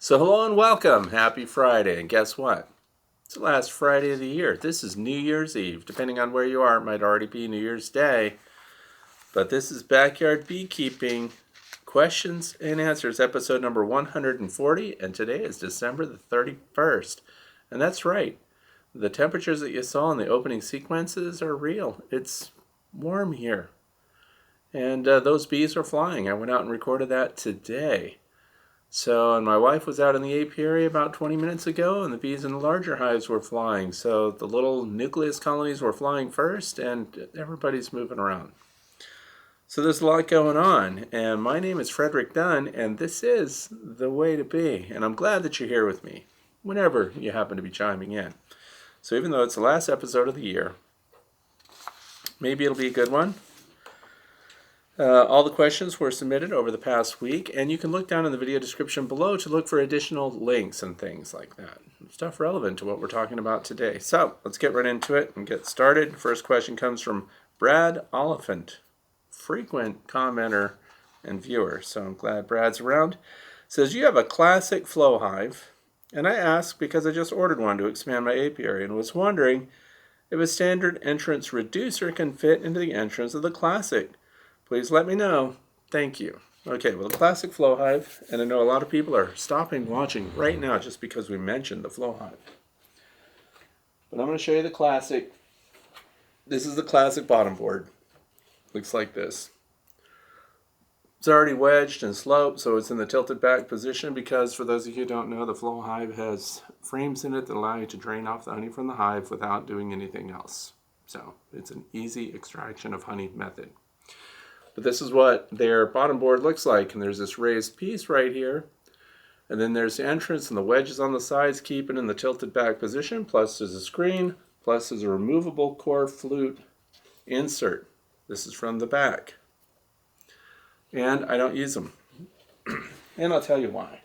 So hello and welcome. Happy Friday. And guess what? It's the last Friday of the year. This is New Year's Eve. Depending on where you are, it might already be New Year's Day. But this is Backyard Beekeeping Questions and Answers, episode number 140. And today is December the 31st. And that's right. The temperatures that you saw in the opening sequences are real. It's warm here. And those bees are flying. I went out and recorded that today. And my wife was out in the apiary about 20 minutes ago, and the bees in the larger hives were flying. So the little nucleus colonies were flying first, and everybody's moving around. So there's a lot going on, and my name is Frederick Dunn, and this is The Way to Bee. And I'm glad that you're here with me, whenever you happen to be chiming in. So even though it's the last episode of the year, maybe it'll be a good one. All the questions were submitted over the past week, and you can look down in the video description below to look for additional links and things like that. Stuff relevant to what we're talking about today. So let's get right into it and get started. First question comes from Brad Oliphant, frequent commenter and viewer. So I'm glad Brad's around. It says, you have a classic flow hive, and I asked because I just ordered one to expand my apiary and was wondering if a standard entrance reducer can fit into the entrance of the classic. Please let me know. Thank you. Okay, well, the classic flow hive, and I know a lot of people are stopping watching right now just because we mentioned the flow hive. But I'm going to show you the classic. This is the classic bottom board. Looks like this. It's already wedged and sloped, so it's in the tilted back position because, for those of you who don't know, the flow hive has frames in it that allow you to drain off the honey from the hive without doing anything else. So it's an easy extraction of honey method. But this is what their bottom board looks like. And there's this raised piece right here. And then there's the entrance and the wedges on the sides keep it in the tilted back position. Plus there's a screen. Plus there's a removable core flute insert. This is from the back. And I don't use them. And I'll tell you why.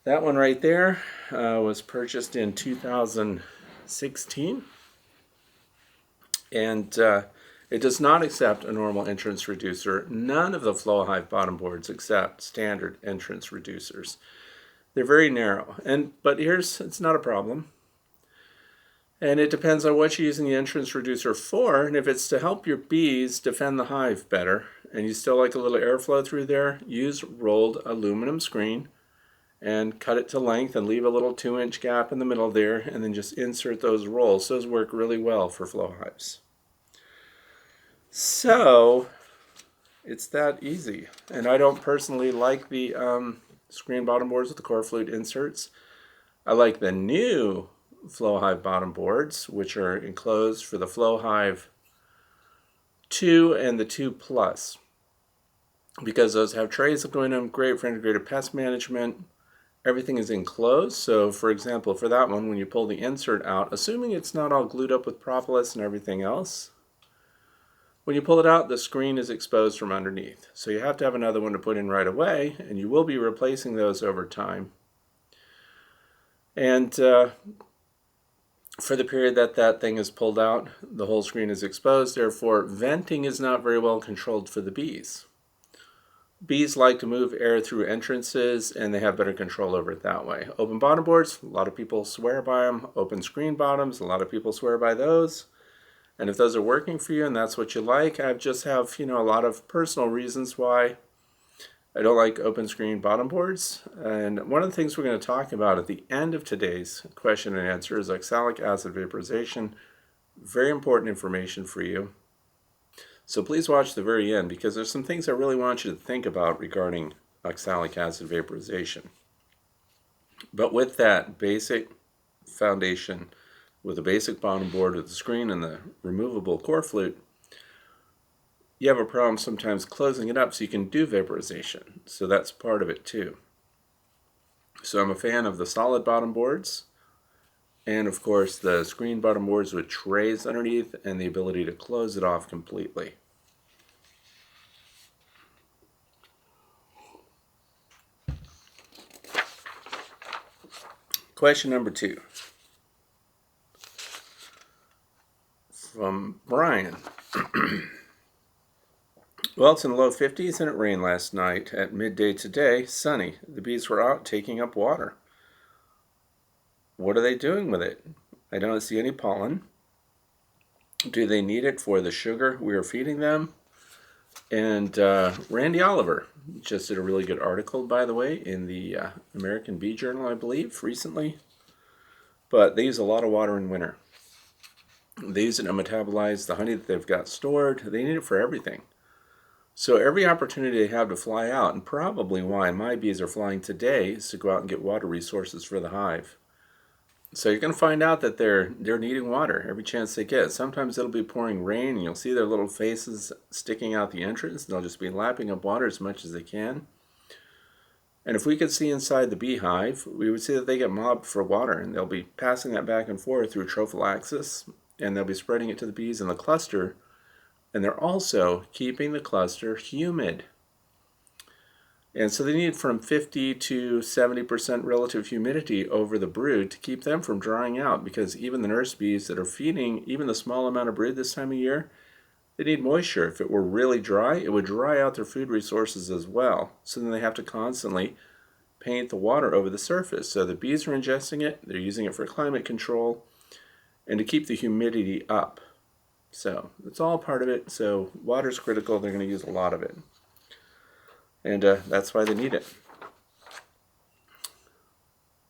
That one right there was purchased in 2016. And it does not accept a normal entrance reducer. None of the flow hive bottom boards accept standard entrance reducers. They're very narrow, but it's not a problem. And it depends on what you're using the entrance reducer for. And if it's to help your bees defend the hive better, and you still like a little airflow through there, use rolled aluminum screen and cut it to length and leave a little 2-inch gap in the middle there, and then just insert those rolls. Those work really well for flow hives. So it's that easy. And I don't personally like the screen bottom boards with the core flute inserts. I like the new flow hive bottom boards, which are enclosed for the flow hive 2 and the 2 plus, because those have trays that go in them, great for integrated pest management. Everything is enclosed. So for example, for that one, when you pull the insert out, assuming it's not all glued up with propolis and everything else, when you pull it out, the screen is exposed from underneath. So you have to have another one to put in right away, and you will be replacing those over time. And for the period that thing is pulled out, the whole screen is exposed. Therefore, venting is not very well controlled for the bees. Bees like to move air through entrances, and they have better control over it that way. Open bottom boards, a lot of people swear by them. Open screen bottoms, a lot of people swear by those. And if those are working for you and that's what you like, I just have, a lot of personal reasons why I don't like open screen bottom boards. And one of the things we're going to talk about at the end of today's question and answer is oxalic acid vaporization. Very important information for you. So please watch the very end, because there's some things I really want you to think about regarding oxalic acid vaporization. But with that basic foundation, with a basic bottom board with the screen and the removable core flute, you have a problem sometimes closing it up so you can do vaporization. So that's part of it too. So I'm a fan of the solid bottom boards, and of course the screen bottom boards with trays underneath and the ability to close it off completely. Question number 2. From Brian. Well, it's in the low 50s and it rained last night. At midday today, sunny. The bees were out taking up water. What are they doing with it? I don't see any pollen. Do they need it for the sugar we are feeding them? And Randy Oliver just did a really good article, by the way, in the American Bee Journal, I believe, recently. But they use a lot of water in winter. They use it to metabolize the honey that they've got stored. They need it for everything. So every opportunity they have to fly out, and probably why my bees are flying today, is to go out and get water resources for the hive. So you're going to find out that they're needing water every chance they get. Sometimes it'll be pouring rain, and you'll see their little faces sticking out the entrance. They'll just be lapping up water as much as they can. And if we could see inside the beehive, we would see that they get mobbed for water, and they'll be passing that back and forth through trophallaxis, and they'll be spreading it to the bees in the cluster. And they're also keeping the cluster humid. And so they need from 50 to 70% relative humidity over the brood to keep them from drying out, because even the nurse bees that are feeding even the small amount of brood this time of year, they need moisture. If it were really dry, it would dry out their food resources as well. So then they have to constantly paint the water over the surface. So the bees are ingesting it, they're using it for climate control, and to keep the humidity up. So it's all part of it. So water's critical. They're going to use a lot of it. And that's why they need it.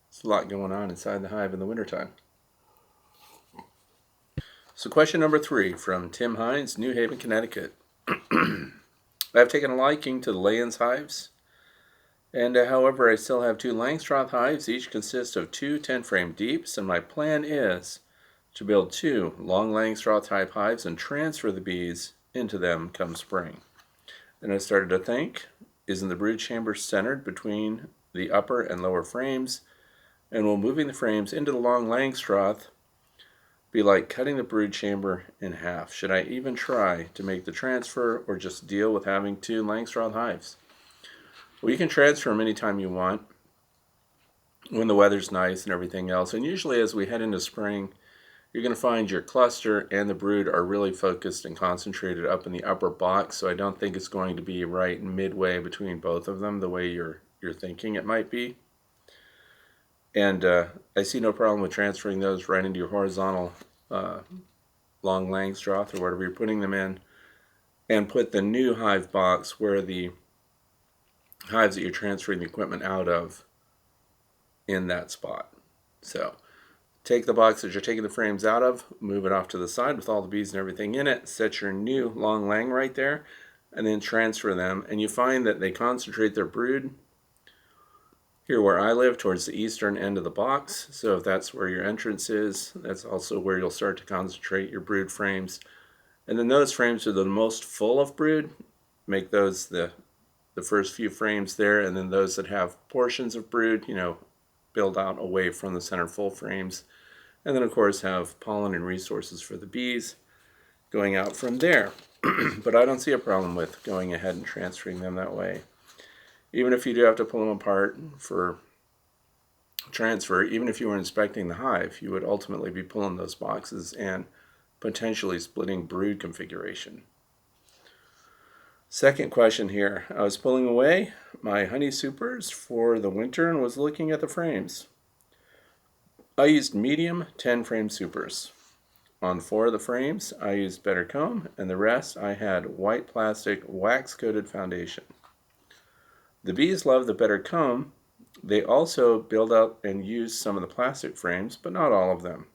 There's a lot going on inside the hive in the wintertime. So question number 3 from Tim Hines, New Haven, Connecticut. I've taken a liking to the Layens hives. And however, I still have 2 Langstroth hives. Each consist of 2 10-frame deeps. And my plan is to build 2 long Langstroth type hives and transfer the bees into them come spring. And I started to think, isn't the brood chamber centered between the upper and lower frames? And will moving the frames into the long Langstroth be like cutting the brood chamber in half? Should I even try to make the transfer or just deal with having 2 Langstroth hives? Well, you can transfer them anytime you want when the weather's nice and everything else. And usually as we head into spring, you're going to find your cluster and the brood are really focused and concentrated up in the upper box, so I don't think it's going to be right midway between both of them the way you're thinking it might be. And I see no problem with transferring those right into your horizontal long Langstroth or whatever you're putting them in, and put the new hive box where the hives that you're transferring the equipment out of in that spot. So take the box that you're taking the frames out of, move it off to the side with all the bees and everything in it, set your new long lang right there, and then transfer them. And you find that they concentrate their brood here where I live towards the eastern end of the box. So if that's where your entrance is, that's also where you'll start to concentrate your brood frames. And then those frames are the most full of brood. Make those the first few frames there, and then those that have portions of brood, build out away from the center full frames. And then of course have pollen and resources for the bees going out from there. But I don't see a problem with going ahead and transferring them that way. Even if you do have to pull them apart for transfer, even if you were inspecting the hive, you would ultimately be pulling those boxes and potentially splitting brood configuration. Second question here. I was pulling away my honey supers for the winter and was looking at the frames. I used medium 10-frame supers. On 4 of the frames, I used Better Comb, and the rest I had white plastic wax-coated foundation. The bees love the Better Comb. They also build out and use some of the plastic frames, but not all of them.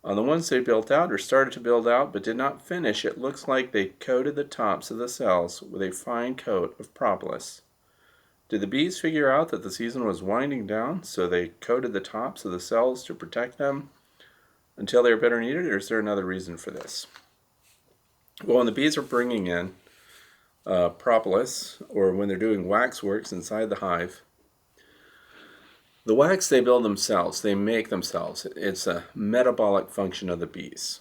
On the ones they built out or started to build out but did not finish, it looks like they coated the tops of the cells with a fine coat of propolis. Did the bees figure out that the season was winding down, so they coated the tops of the cells to protect them until they were better needed, or is there another reason for this? Well, when the bees are bringing in propolis, or when they're doing waxworks inside the hive, the wax they build themselves, they make themselves. It's a metabolic function of the bees.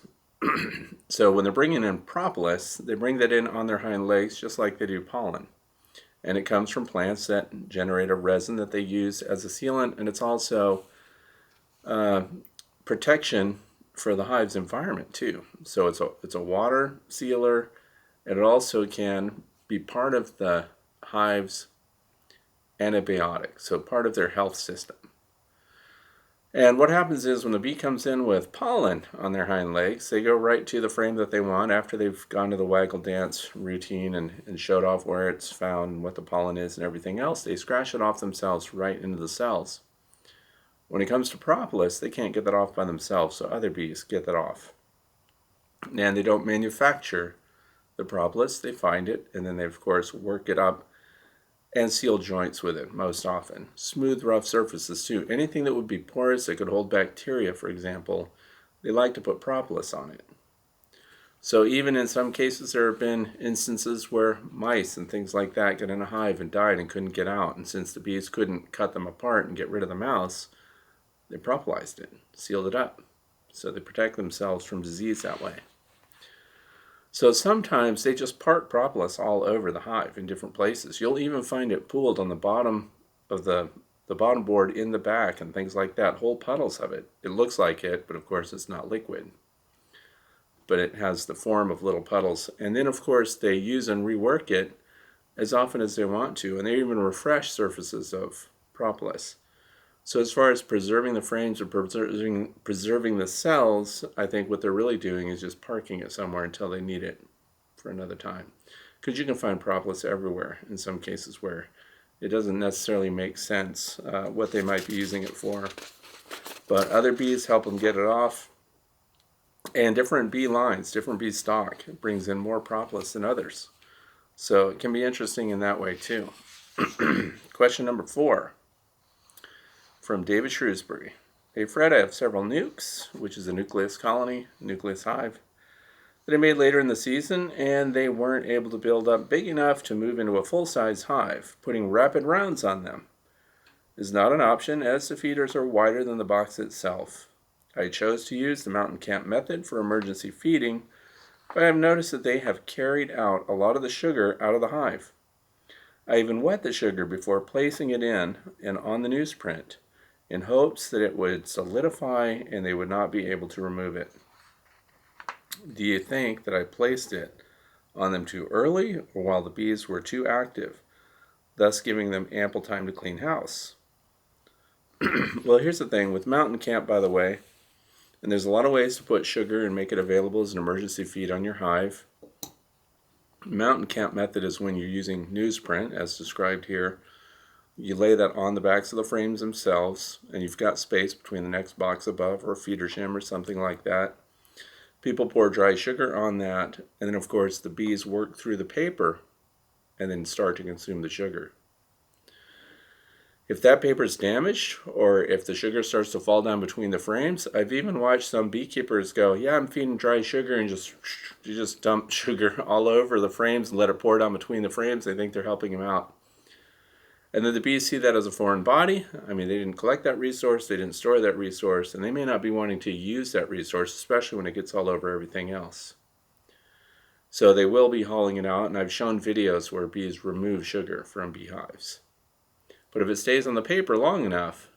So when they're bringing in propolis, they bring that in on their hind legs just like they do pollen. And it comes from plants that generate a resin that they use as a sealant, and it's also protection for the hive's environment too. So it's a water sealer, and it also can be part of the hive's antibiotic, so part of their health system. And what happens is when the bee comes in with pollen on their hind legs, they go right to the frame that they want after they've gone to the waggle dance routine and showed off where it's found and what the pollen is and everything else. They scratch it off themselves right into the cells. When it comes to propolis, they can't get that off by themselves, so other bees get that off. And they don't manufacture the propolis, they find it, and then they, of course, work it up and seal joints with it most often. Smooth, rough surfaces too. Anything that would be porous that could hold bacteria, for example, they like to put propolis on it. So even in some cases there have been instances where mice and things like that got in a hive and died and couldn't get out. And since the bees couldn't cut them apart and get rid of the mouse, they propolized it, sealed it up. So they protect themselves from disease that way. So sometimes they just park propolis all over the hive in different places. You'll even find it pooled on the bottom of the bottom board in the back and things like that, whole puddles of it. It looks like it, but of course it's not liquid. But it has the form of little puddles. And then of course they use and rework it as often as they want to, and they even refresh surfaces of propolis. So as far as preserving the frames or preserving the cells, I think what they're really doing is just parking it somewhere until they need it for another time. Because you can find propolis everywhere in some cases where it doesn't necessarily make sense what they might be using it for. But other bees help them get it off. And different bee lines, different bee stock brings in more propolis than others. So it can be interesting in that way too. Question number 4. From David Shrewsbury. Hey Fred, I have several nukes, which is a nucleus colony, nucleus hive, that I made later in the season, and they weren't able to build up big enough to move into a full-size hive. Putting rapid rounds on them is not an option, as the feeders are wider than the box itself. I chose to use the mountain camp method for emergency feeding, but I have noticed that they have carried out a lot of the sugar out of the hive. I even wet the sugar before placing it in and on the newsprint, in hopes that it would solidify and they would not be able to remove it. Do you think that I placed it on them too early or while the bees were too active, thus giving them ample time to clean house? Well, here's the thing with mountain camp, by the way, and there's a lot of ways to put sugar and make it available as an emergency feed on your hive. Mountain camp method is when you're using newsprint, as described here. You lay that on the backs of the frames themselves, and you've got space between the next box above or a feeder shim or something like that. People pour dry sugar on that, and then of course the bees work through the paper and then start to consume the sugar. If that paper is damaged, or if the sugar starts to fall down between the frames, I've even watched some beekeepers go, yeah, I'm feeding dry sugar, and just dump sugar all over the frames and let it pour down between the frames. They think they're helping them out. And then the bees see that as a foreign body. I mean, they didn't collect that resource, they didn't store that resource, and they may not be wanting to use that resource, especially when it gets all over everything else. So they will be hauling it out, and I've shown videos where bees remove sugar from beehives. But if it stays on the paper long enough,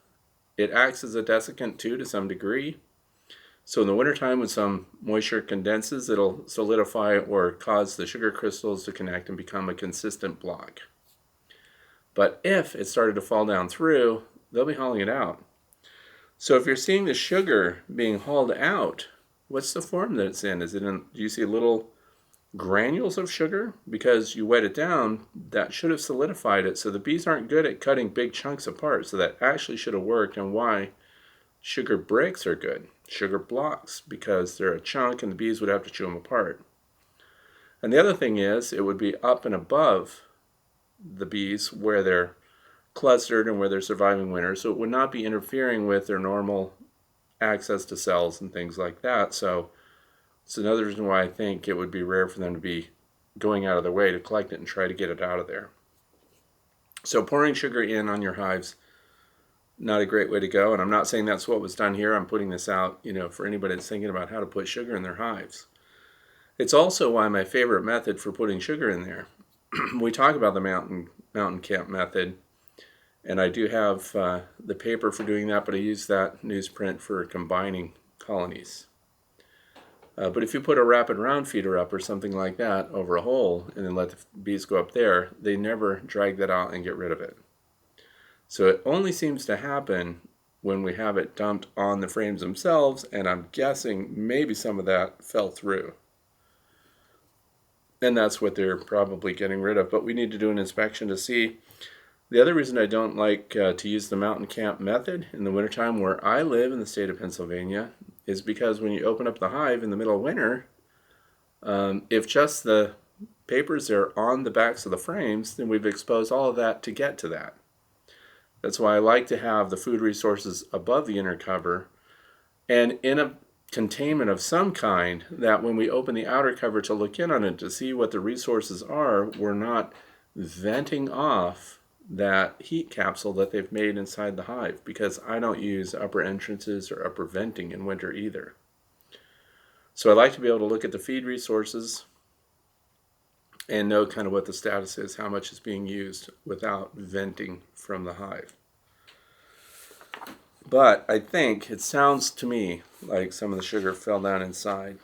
it acts as a desiccant too to some degree. So in the wintertime when some moisture condenses, it'll solidify or cause the sugar crystals to connect and become a consistent block. But if it started to fall down through, they'll be hauling it out. So if you're seeing the sugar being hauled out, what's the form that it's in? Do you see little granules of sugar? Because you wet it down, that should have solidified it. So the bees aren't good at cutting big chunks apart. So that actually should have worked, and why sugar bricks are good. Sugar blocks, because they're a chunk and the bees would have to chew them apart. And the other thing is, it would be up and above the bees where they're clustered and where they're surviving winter, so it would not be interfering with their normal access to cells and things like that. So it's another reason why I think it would be rare for them to be going out of their way to collect it and try to get it out of there. So pouring sugar in on your hives, not a great way to go, and I'm not saying that's what was done here. I'm putting this out, for anybody that's thinking about how to put sugar in their hives. It's also why my favorite method for putting sugar in there. We talk about the mountain camp method, and I do have the paper for doing that, but I use that newsprint for combining colonies. But if you put a wrapping round feeder up or something like that over a hole and then let the bees go up there, they never drag that out and get rid of it. So it only seems to happen when we have it dumped on the frames themselves, and I'm guessing maybe some of that fell through. And that's what they're probably getting rid of, but we need to do an inspection to see. The other reason I don't like to use the mountain camp method in the wintertime where I live in the state of Pennsylvania is because when you open up the hive in the middle of winter, if just the papers are on the backs of the frames, then we've exposed all of that to get to that. That's why I like to have the food resources above the inner cover and in a containment of some kind that when we open the outer cover to look in on it to see what the resources are, we're not venting off that heat capsule that they've made inside the hive, because I don't use upper entrances or upper venting in winter either. So I like to be able to look at the feed resources and know kind of what the status is, how much is being used without venting from the hive. But I think it sounds to me like some of the sugar fell down inside.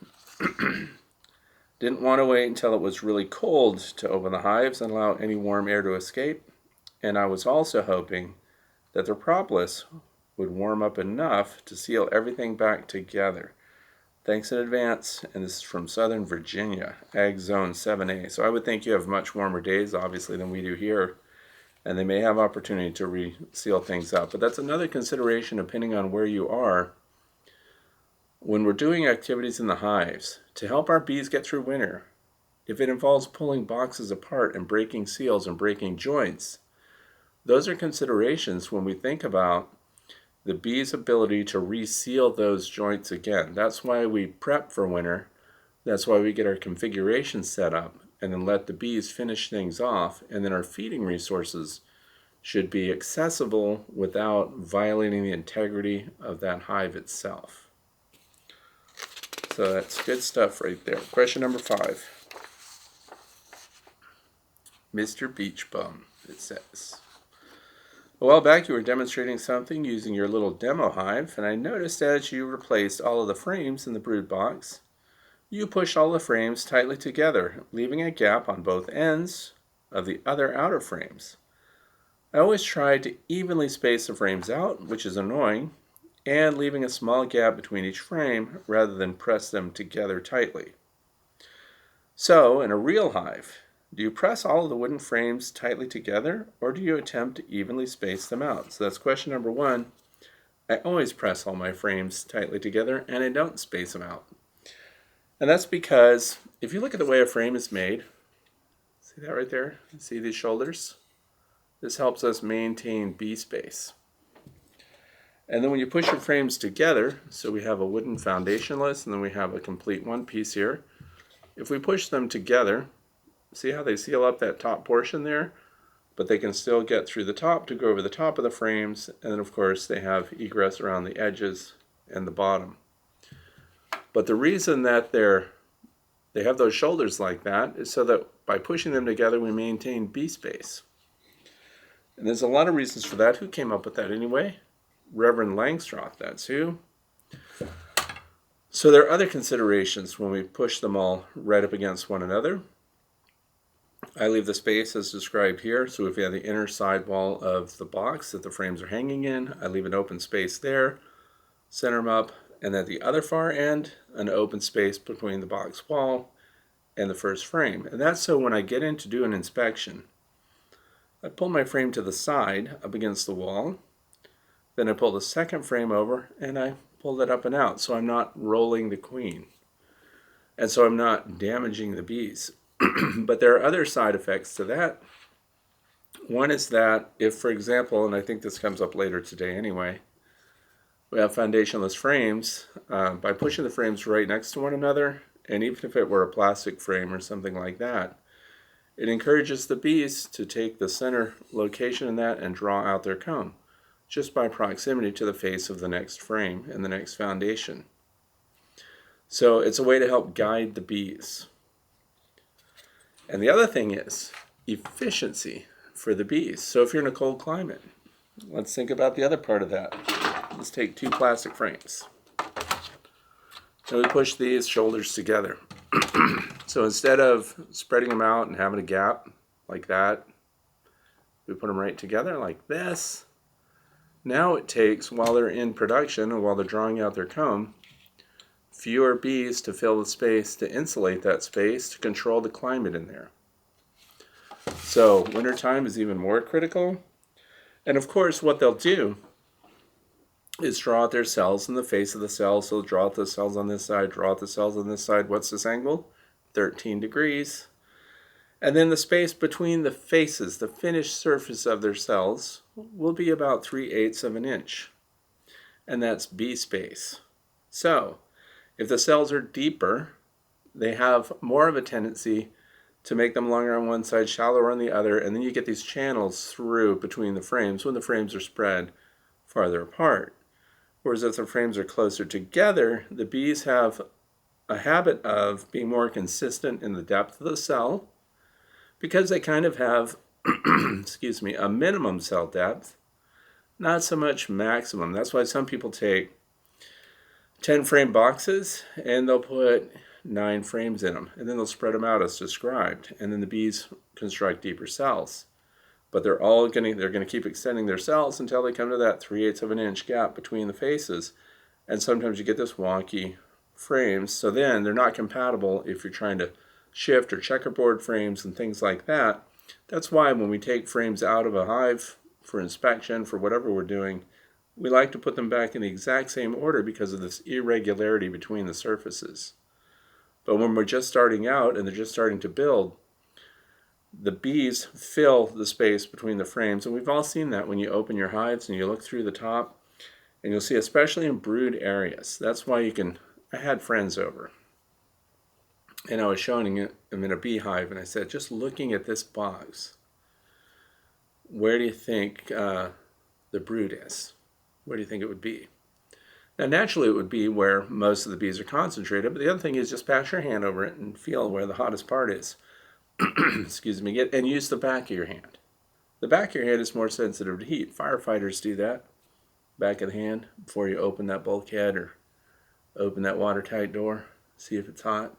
Didn't want to wait until it was really cold to open the hives and allow any warm air to escape. And I was also hoping that the propolis would warm up enough to seal everything back together. Thanks in advance, and this is from Southern Virginia, Ag Zone 7A. So I would think you have much warmer days, obviously, than we do here, and they may have opportunity to reseal things up. But that's another consideration depending on where you are. When we're doing activities in the hives, to help our bees get through winter, if it involves pulling boxes apart and breaking seals and breaking joints, those are considerations when we think about the bee's ability to reseal those joints again. That's why we prep for winter. That's why we get our configuration set up and then let the bees finish things off, and then our feeding resources should be accessible without violating the integrity of that hive itself. So that's good stuff right there. Question number 5. Mr. Beachbum, it says, a while back you were demonstrating something using your little demo hive, and I noticed as you replaced all of the frames in the brood box, you pushed all the frames tightly together, leaving a gap on both ends of the other outer frames. I always tried to evenly space the frames out, which is annoying, and leaving a small gap between each frame rather than press them together tightly. So, in a real hive, do you press all of the wooden frames tightly together, or do you attempt to evenly space them out? So that's question number 1. I always press all my frames tightly together, and I don't space them out. And that's because if you look at the way a frame is made, see that right there? See these shoulders? This helps us maintain bee space. And then when you push your frames together, so we have a wooden foundationless, and then we have a complete one piece here. If we push them together, see how they seal up that top portion there? But they can still get through the top to go over the top of the frames, and then of course they have egress around the edges and the bottom. But the reason that they have those shoulders like that is so that by pushing them together we maintain bee space. And there's a lot of reasons for that. Who came up with that anyway? Reverend Langstroth, that's who. So there are other considerations when we push them all right up against one another. I leave the space as described here. So if you have the inner side wall of the box that the frames are hanging in, I leave an open space there, center them up, and at the other far end, an open space between the box wall and the first frame. And that's so when I get in to do an inspection, I pull my frame to the side up against the wall, then I pull the second frame over and I pull it up and out, so I'm not rolling the queen. And so I'm not damaging the bees. But there are other side effects to that. One is that if, for example, and I think this comes up later today anyway, we have foundationless frames, by pushing the frames right next to one another, and even if it were a plastic frame or something like that, it encourages the bees to take the center location in that and draw out their comb, just by proximity to the face of the next frame and the next foundation. So it's a way to help guide the bees. And the other thing is efficiency for the bees. So if you're in a cold climate, let's think about the other part of that. Let's take 2 plastic frames. And we push these shoulders together. So instead of spreading them out and having a gap like that, we put them right together like this. Now it takes, while they're in production and while they're drawing out their comb, fewer bees to fill the space, to insulate that space, to control the climate in there. So wintertime is even more critical. And of course, what they'll do is draw out their cells in the face of the cells. So draw out the cells on this side, draw out the cells on this side. What's this angle? 13 degrees. And then the space between the faces, the finished surface of their cells, will be about 3/8 of an inch. And that's bee space. So if the cells are deeper, they have more of a tendency to make them longer on one side, shallower on the other, and then you get these channels through between the frames when the frames are spread farther apart. Whereas if the frames are closer together, the bees have a habit of being more consistent in the depth of the cell because they kind of have, excuse me, a minimum cell depth, not so much maximum. That's why some people take 10 frame boxes and they'll put 9 frames in them, and then they'll spread them out as described, and then the bees construct deeper cells. But they're going to keep extending their cells until they come to that 3/8 of an inch gap between the faces, and sometimes you get this wonky frames. So then they're not compatible if you're trying to shift or checkerboard frames and things like that. That's why when we take frames out of a hive for inspection, for whatever we're doing, we like to put them back in the exact same order because of this irregularity between the surfaces. But when we're just starting out and they're just starting to build, the bees fill the space between the frames. And we've all seen that when you open your hives and you look through the top, and you'll see, especially in brood areas. That's why I had friends over, and I was showing them in a beehive, and I said, just looking at this box, where do you think the brood is? Where do you think it would be? Now, naturally, it would be where most of the bees are concentrated, but the other thing is just pass your hand over it and feel where the hottest part is. Excuse me, and use the back of your hand. The back of your hand is more sensitive to heat. Firefighters do that. Back of the hand before you open that bulkhead or open that watertight door. See if it's hot.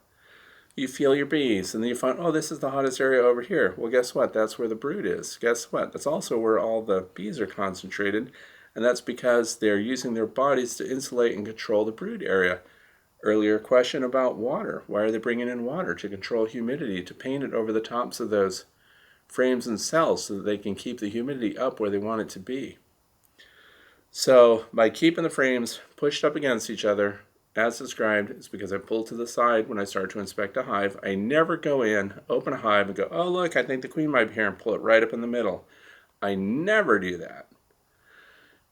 You feel your bees, and then you find, oh, this is the hottest area over here. Well, guess what? That's where the brood is. Guess what? That's also where all the bees are concentrated. And that's because they're using their bodies to insulate and control the brood area. Earlier question about water. Why are they bringing in water? To control humidity, to paint it over the tops of those frames and cells so that they can keep the humidity up where they want it to be. So by keeping the frames pushed up against each other, as described, it's because I pull to the side when I start to inspect a hive. I never go in, open a hive, and go, oh, look, I think the queen might be here, and pull it right up in the middle. I never do that.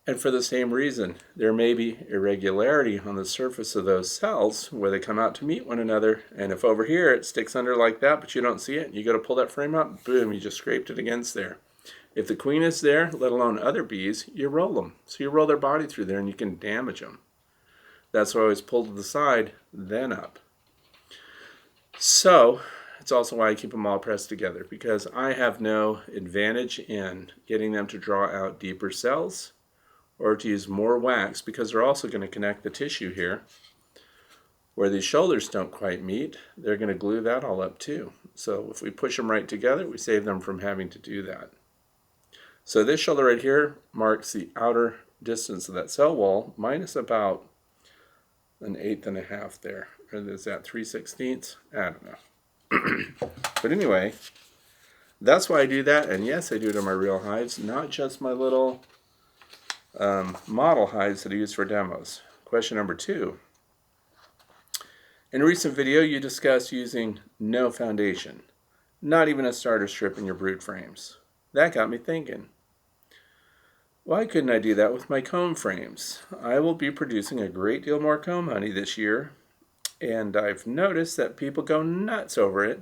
And for the same reason, there may be irregularity on the surface of those cells where they come out to meet one another. And if over here it sticks under like that, but you don't see it, you go to pull that frame up, boom, you just scraped it against there. If the queen is there, let alone other bees, you roll them. So you roll their body through there and you can damage them. That's why I always pull to the side, then up. So it's also why I keep them all pressed together, because I have no advantage in getting them to draw out deeper cells or to use more wax, because they're also going to connect the tissue here. Where these shoulders don't quite meet, they're going to glue that all up too. So if we push them right together, we save them from having to do that. So this shoulder right here marks the outer distance of that cell wall, minus about 1/8 and a half there. Or is that 3/16? I don't know. But anyway, that's why I do that. And yes, I do it on my real hives, not just my little model hives that I use for demos. Question number 2. In a recent video, you discussed using no foundation, not even a starter strip in your brood frames. That got me thinking, why couldn't I do that with my comb frames? I will be producing a great deal more comb honey this year, and I've noticed that people go nuts over it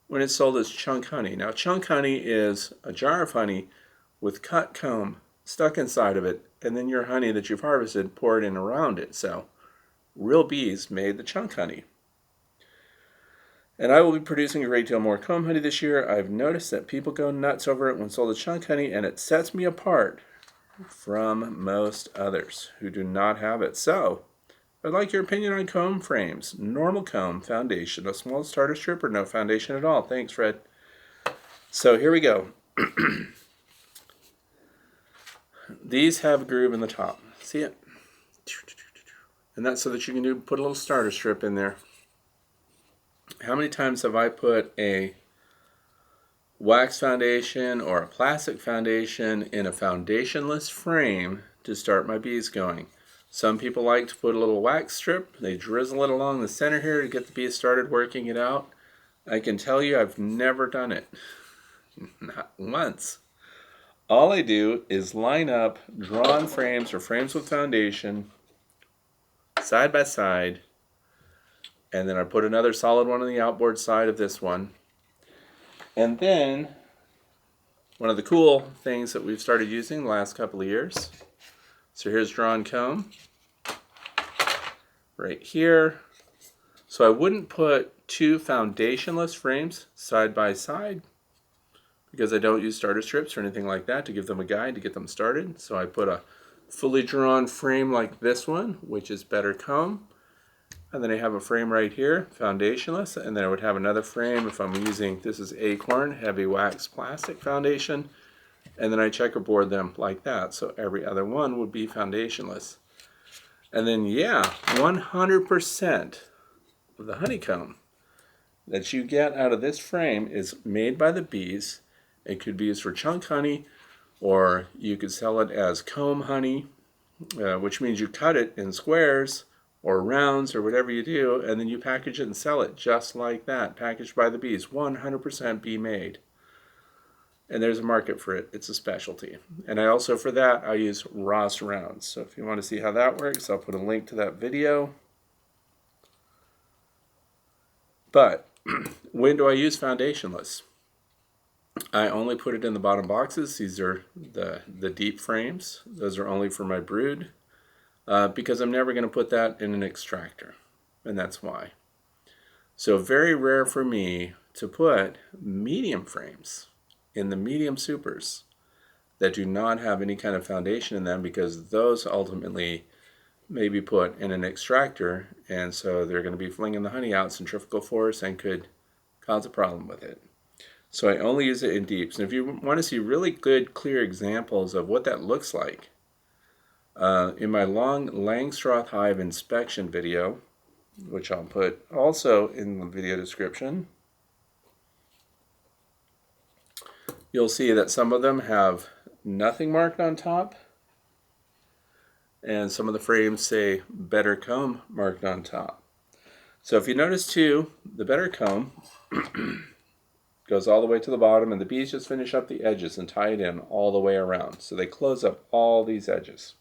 when it's sold as chunk honey. Now, chunk honey is a jar of honey with cut comb stuck inside of it, and then your honey that you've harvested poured in around it. So real bees made the chunk honey. And I will be producing a great deal more comb honey this year. I've noticed that people go nuts over it when sold as chunk honey, and it sets me apart from most others who do not have it. So I'd like your opinion on comb frames. Normal comb, foundation, a small starter strip, or no foundation at all. Thanks, Fred. So here we go. These have a groove in the top. See it? And that's so that you can put a little starter strip in there. How many times have I put a wax foundation or a plastic foundation in a foundationless frame to start my bees going? Some people like to put a little wax strip. They drizzle it along the center here to get the bees started working it out. I can tell you I've never done it. Not once. All I do is line up drawn frames or frames with foundation side by side, and then I put another solid one on the outboard side of this one. And then one of the cool things that we've started using the last couple of years. So here's drawn comb right here. So I wouldn't put two foundationless frames side by side because I don't use starter strips or anything like that to give them a guide to get them started. So I put a fully drawn frame like this one, which is better comb. And then I have a frame right here, foundationless, and then I would have another frame if I'm using, this is Acorn Heavy Wax Plastic Foundation, and then I checkerboard them like that, so every other one would be foundationless. And then, yeah, 100% of the honeycomb that you get out of this frame is made by the bees. It could be used for chunk honey, or you could sell it as comb honey, which means you cut it in squares or rounds or whatever you do, and then you package it and sell it just like that, packaged by the bees, 100% bee made. And there's a market for it. It's a specialty. And I also, for that, I use Ross rounds. So if you want to see how that works, I'll put a link to that video. But when do I use foundationless? I only put it in the bottom boxes. These are the deep frames. Those are only for my brood. Because I'm never going to put that in an extractor, and that's why. So very rare for me to put medium frames in the medium supers that do not have any kind of foundation in them, because those ultimately may be put in an extractor, and so they're going to be flinging the honey out centrifugal force and could cause a problem with it. So I only use it in deeps. And if you want to see really good, clear examples of what that looks like, in my long Langstroth Hive inspection video, which I'll put also in the video description, you'll see that some of them have nothing marked on top, and some of the frames say better comb marked on top. So if you notice too, the better comb goes all the way to the bottom, and the bees just finish up the edges and tie it in all the way around. So they close up all these edges.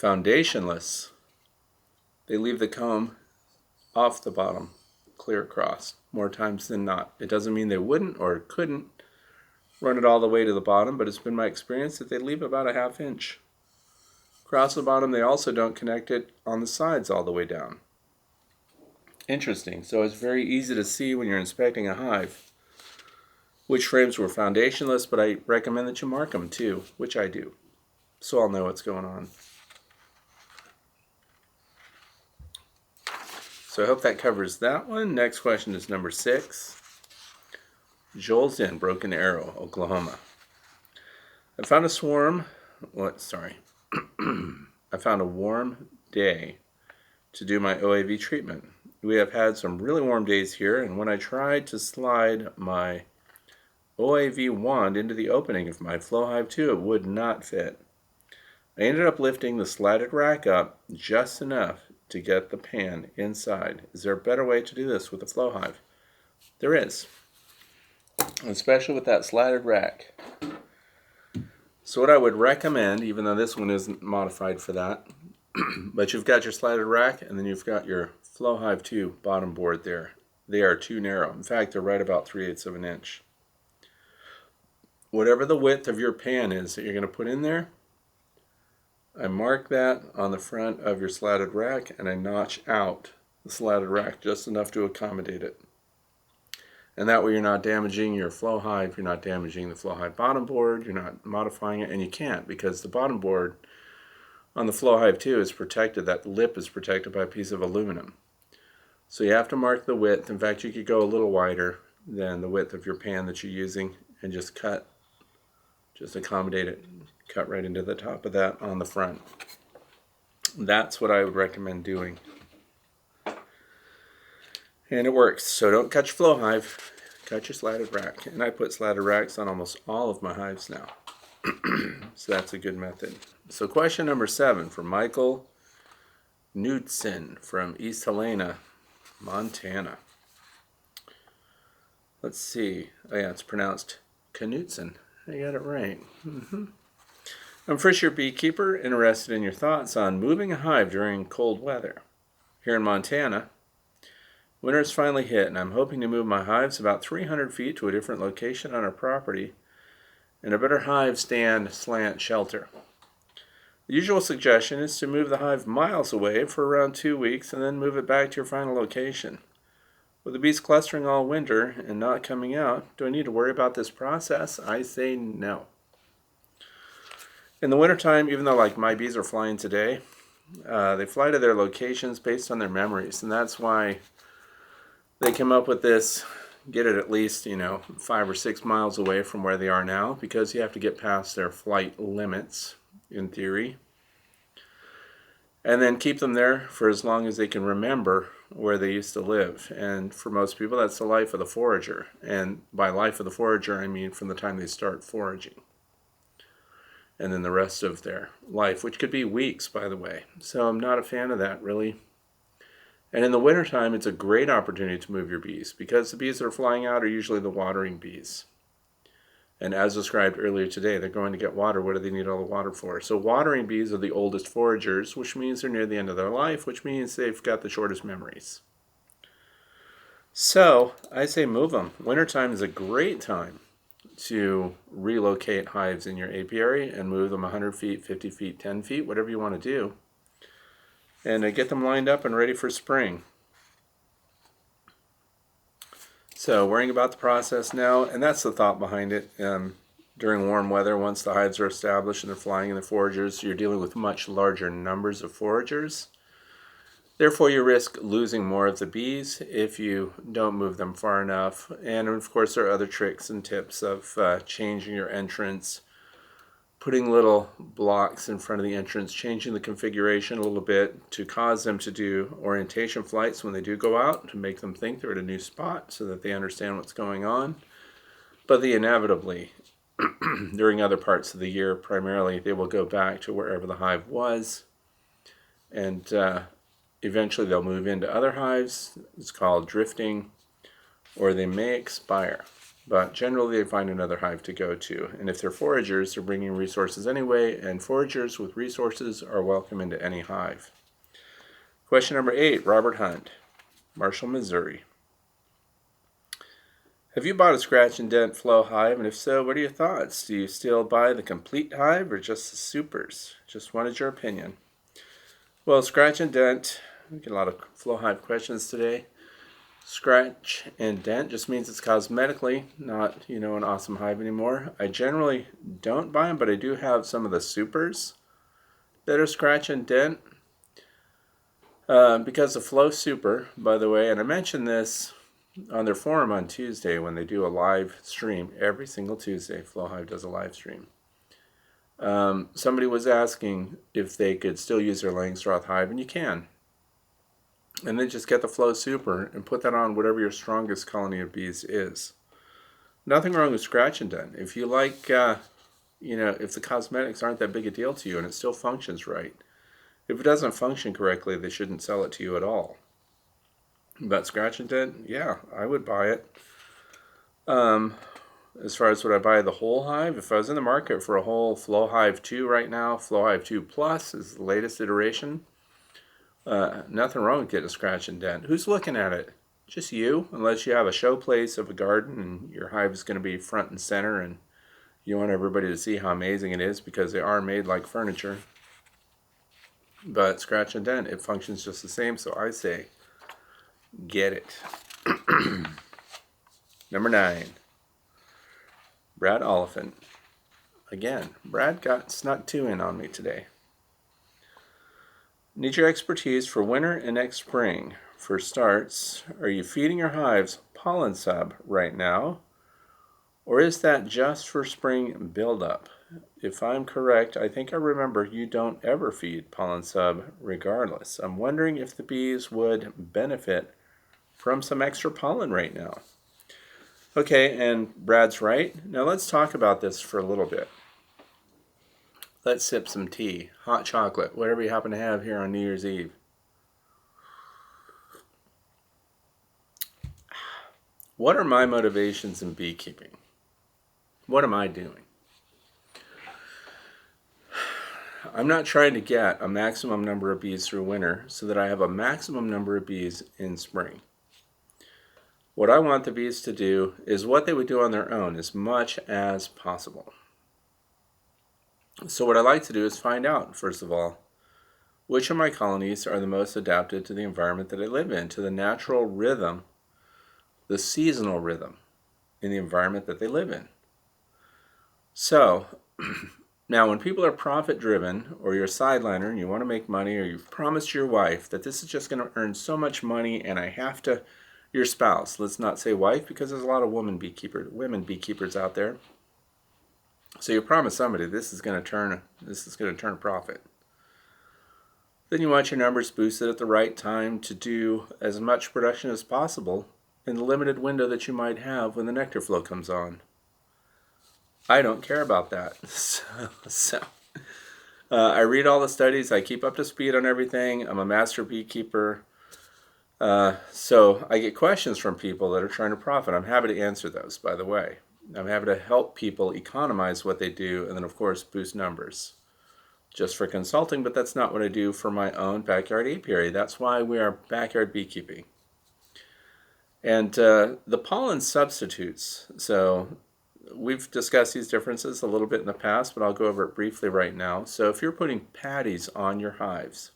Foundationless, they leave the comb off the bottom, clear across, more times than not. It doesn't mean they wouldn't or couldn't run it all the way to the bottom, but it's been my experience that they leave about a ½ inch. Across the bottom, they also don't connect it on the sides all the way down. Interesting. So it's very easy to see when you're inspecting a hive which frames were foundationless, but I recommend that you mark them too, which I do, so I'll know what's going on. So I hope that covers that one. Next question is number 6. Joel's in Broken Arrow, Oklahoma. I found a warm day to do my OAV treatment. We have had some really warm days here, and when I tried to slide my OAV wand into the opening of my Flow Hive 2, it would not fit. I ended up lifting the slatted rack up just enough to get the pan inside. Is there a better way to do this with a Flow Hive? There is, especially with that slatted rack. So what I would recommend, even though this one isn't modified for that, but you've got your slatted rack, and then you've got your Flow Hive 2 bottom board there. They are too narrow. In fact, they're right about 3/8 of an inch. Whatever the width of your pan is that you're going to put in there, I mark that on the front of your slatted rack, and I notch out the slatted rack just enough to accommodate it. And that way you're not damaging your Flow Hive, you're not damaging the Flow Hive bottom board, you're not modifying it, and you can't, because the bottom board on the flow hive too is protected. That lip is protected by a piece of aluminum. So you have to mark the width. In fact, you could go a little wider than the width of your pan that you're using and just accommodate it, cut right into the top of that on the front. That's what I would recommend doing. And it works. So don't cut your flow hive, cut your slatted rack. And I put slatted racks on almost all of my hives now. So that's a good method. So question number 7 from Michael Knudsen from East Helena, Montana. Let's see. Oh yeah, it's pronounced Knudsen. I got it right. I'm Fisher Beekeeper, interested in your thoughts on moving a hive during cold weather. Here in Montana, winter's finally hit, and I'm hoping to move my hives about 300 feet to a different location on our property in a better hive stand slant shelter. The usual suggestion is to move the hive miles away for around 2 weeks and then move it back to your final location. With the bees clustering all winter and not coming out, do I need to worry about this process? I say no. In the wintertime, even though like my bees are flying today, they fly to their locations based on their memories, and that's why they came up with this, get it at least 5 or 6 miles away from where they are now, because you have to get past their flight limits in theory, and then keep them there for as long as they can remember where they used to live. And for most people, that's the life of the forager, and by life of the forager I mean from the time they start foraging and then the rest of their life, which could be weeks, by the way. So I'm not a fan of that, really. And in the wintertime, it's a great opportunity to move your bees, because the bees that are flying out are usually the watering bees. And as described earlier today, they're going to get water. What do they need all the water for? So watering bees are the oldest foragers, which means they're near the end of their life, which means they've got the shortest memories. So I say move them. Wintertime is a great time to relocate hives in your apiary and move them 100 feet, 50 feet, 10 feet, whatever you want to do, and get them lined up and ready for spring. So worrying about the process now, and that's the thought behind it. During warm weather, once the hives are established and they're flying in the foragers, you're dealing with much larger numbers of foragers. Therefore, you risk losing more of the bees if you don't move them far enough. And of course, there are other tricks and tips of changing your entrance, putting little blocks in front of the entrance, changing the configuration a little bit to cause them to do orientation flights when they do go out, to make them think they're at a new spot so that they understand what's going on. But inevitably, during other parts of the year, primarily, they will go back to wherever the hive was, and eventually they'll move into other hives. It's called drifting, or they may expire. But generally they find another hive to go to. And if they're foragers, they're bringing resources anyway, and foragers with resources are welcome into any hive. Question number 8, Robert Hunt, Marshall, Missouri. Have you bought a scratch and dent flow hive? And if so, what are your thoughts? Do you still buy the complete hive or just the supers? Just wanted your opinion. Well, scratch and dent, we get a lot of flow hive questions today. Scratch and dent just means it's cosmetically not, an awesome hive anymore. I generally don't buy them, but I do have some of the supers that are scratch and dent. Because the Flow Super, by the way, and I mentioned this on their forum on Tuesday when they do a live stream. Every single Tuesday, Flow Hive does a live stream. Somebody was asking if they could still use their Langstroth hive, and you can. And then just get the Flow Super and put that on whatever your strongest colony of bees is. Nothing wrong with scratch and dent. If you like, if the cosmetics aren't that big a deal to you and it still functions right. If it doesn't function correctly, they shouldn't sell it to you at all. But scratch and dent, yeah, I would buy it. As far as would I buy the whole hive, if I was in the market for a whole Flow Hive 2 right now, Flow Hive 2 Plus is the latest iteration. Nothing wrong with getting a scratch and dent. Who's looking at it? Just you, unless you have a showplace of a garden and your hive is going to be front and center and you want everybody to see how amazing it is because they are made like furniture. But scratch and dent, it functions just the same, so I say get it. Number 9, Brad Oliphant. Again, Brad got snuck 2 in on me today. Need your expertise for winter and next spring. For starts, are you feeding your hives pollen sub right now? Or is that just for spring buildup? If I'm correct, I think I remember you don't ever feed pollen sub regardless. I'm wondering if the bees would benefit from some extra pollen right now. Okay, and Brad's right. Now let's talk about this for a little bit. Let's sip some tea, hot chocolate, whatever you happen to have here on New Year's Eve. What are my motivations in beekeeping? What am I doing? I'm not trying to get a maximum number of bees through winter so that I have a maximum number of bees in spring. What I want the bees to do is what they would do on their own as much as possible. So what I like to do is find out, first of all, which of my colonies are the most adapted to the environment that I live in, to the natural rhythm, the seasonal rhythm in the environment that they live in. So, now when people are profit driven, or you're a sideliner and you want to make money, or you've promised your wife that this is just going to earn so much money and I have to, your spouse, let's not say wife because there's a lot of women beekeepers out there. So you promise somebody this is going to turn a profit. Then you want your numbers boosted at the right time to do as much production as possible in the limited window that you might have when the nectar flow comes on. I don't care about that. I read all the studies. I keep up to speed on everything. I'm a master beekeeper. So I get questions from people that are trying to profit. I'm happy to answer those, by the way. I'm happy to help people economize what they do and then, of course, boost numbers. Just for consulting, but that's not what I do for my own backyard apiary. That's why we are backyard beekeeping. And the pollen substitutes. So we've discussed these differences a little bit in the past, but I'll go over it briefly right now. So if you're putting patties on your hives,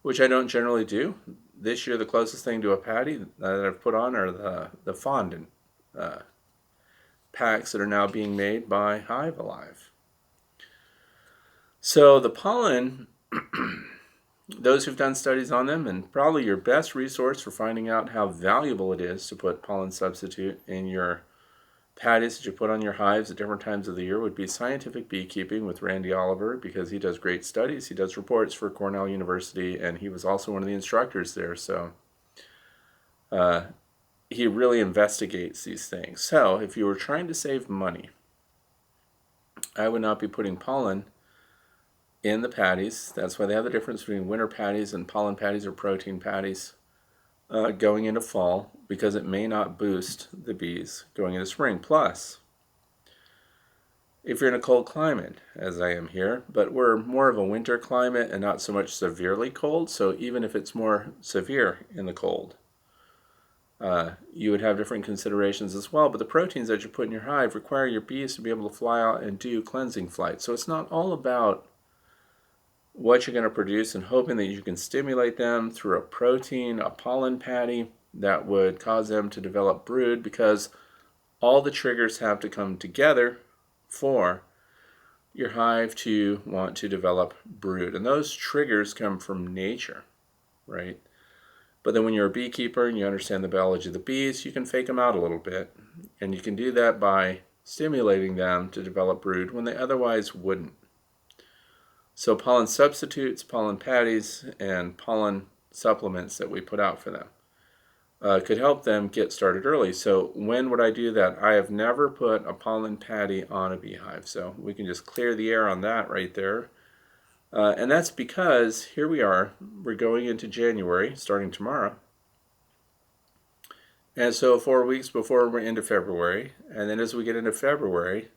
which I don't generally do, this year the closest thing to a patty that I've put on are the fondant packs that are now being made by Hive Alive. So the pollen, those who've done studies on them, and probably your best resource for finding out how valuable it is to put pollen substitute in your patties that you put on your hives at different times of the year would be Scientific Beekeeping with Randy Oliver, because he does great studies. He does reports for Cornell University, and he was also one of the instructors there. So he really investigates these things. So if you were trying to save money, I would not be putting pollen in the patties. That's why they have the difference between winter patties and pollen patties or protein patties going into fall, because it may not boost the bees going into spring. Plus, if you're in a cold climate, as I am here, but we're more of a winter climate and not so much severely cold, so even if it's more severe in the cold, you would have different considerations as well. But the proteins that you put in your hive require your bees to be able to fly out and do cleansing flights. So it's not all about what you're going to produce and hoping that you can stimulate them through a protein, a pollen patty that would cause them to develop brood, because all the triggers have to come together for your hive to want to develop brood. And those triggers come from nature, right? But then when you're a beekeeper and you understand the biology of the bees, you can fake them out a little bit. And you can do that by stimulating them to develop brood when they otherwise wouldn't. So pollen substitutes, pollen patties, and pollen supplements that we put out for them could help them get started early. So when would I do that? I have never put a pollen patty on a beehive. So we can just clear the air on that right there. And that's because here we are. We're going into January, starting tomorrow. And so 4 weeks before we're into February. And then as we get into February,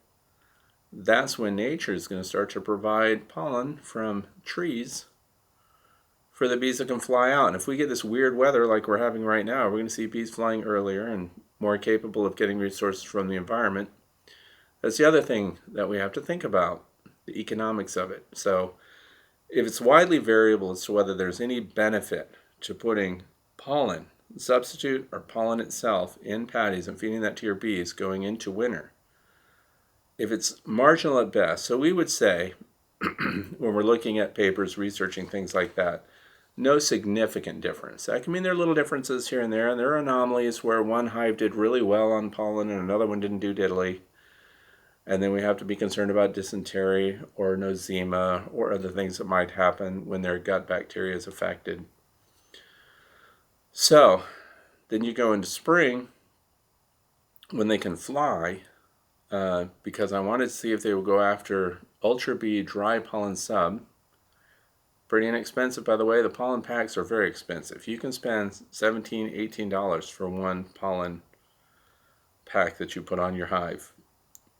that's when nature is going to start to provide pollen from trees for the bees that can fly out. And if we get this weird weather like we're having right now, we're going to see bees flying earlier and more capable of getting resources from the environment. That's the other thing that we have to think about, the economics of it. So if it's widely variable as to whether there's any benefit to putting pollen substitute or pollen itself in patties and feeding that to your bees going into winter, if it's marginal at best, so we would say when we're looking at papers, researching things like that, no significant difference. That can mean there are little differences here and there are anomalies where one hive did really well on pollen and another one didn't do diddly. And then we have to be concerned about dysentery or nosema or other things that might happen when their gut bacteria is affected. So then you go into spring when they can fly, because I wanted to see if they would go after Ultra Bee dry pollen sub. Pretty inexpensive, by the way. The pollen packs are very expensive. You can spend $17, $18 for one pollen pack that you put on your hive.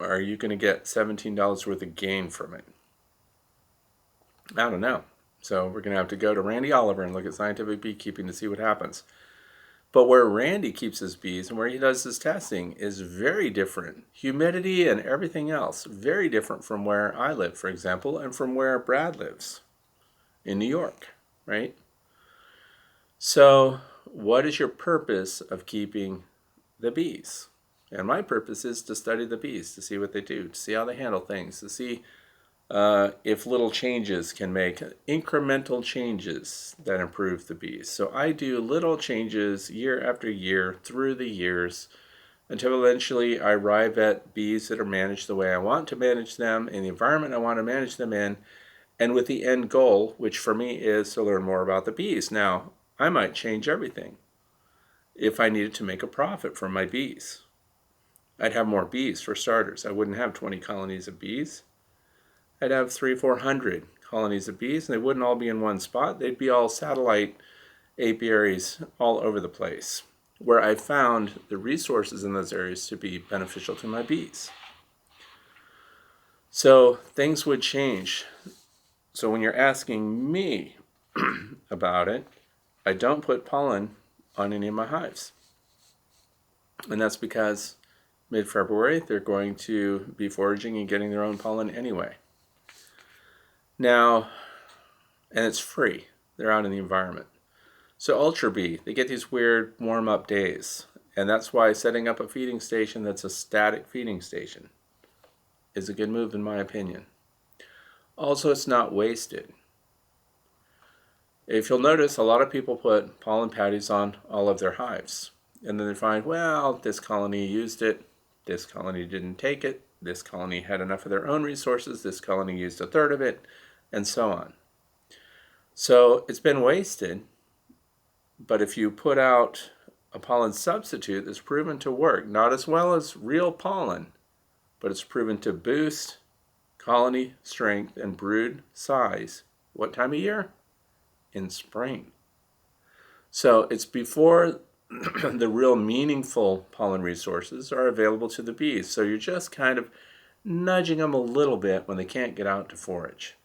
Are you going to get $17 worth of gain from it? I don't know. So we're going to have to go to Randy Oliver and look at scientific beekeeping to see what happens. But where Randy keeps his bees and where he does his testing is very different. Humidity and everything else, very different from where I live, for example, and from where Brad lives in New York, right? So what is your purpose of keeping the bees? And my purpose is to study the bees, to see what they do, to see how they handle things, to see if little changes can make incremental changes that improve the bees. So I do little changes year after year through the years until eventually I arrive at bees that are managed the way I want to manage them, in the environment I want to manage them in, and with the end goal, which for me is to learn more about the bees. Now, I might change everything if I needed to make a profit from my bees. I'd have more bees for starters. I wouldn't have 20 colonies of bees. I'd have 300-400 colonies of bees, and they wouldn't all be in one spot. They'd be all satellite apiaries all over the place, where I found the resources in those areas to be beneficial to my bees. So things would change. So when you're asking me about it, I don't put pollen on any of my hives. And that's because mid-February, they're going to be foraging and getting their own pollen anyway. Now, and it's free. They're out in the environment. So Ultra Bee, they get these weird warm-up days. And that's why setting up a feeding station that's a static feeding station is a good move in my opinion. Also, it's not wasted. If you'll notice, a lot of people put pollen patties on all of their hives. And then they find, well, this colony used it, this colony didn't take it, this colony had enough of their own resources, this colony used a third of it, and so on. So it's been wasted, but if you put out a pollen substitute that's proven to work, not as well as real pollen, but it's proven to boost colony strength and brood size. What time of year? In spring. So it's before the real meaningful pollen resources are available to the bees. So you're just kind of nudging them a little bit when they can't get out to forage.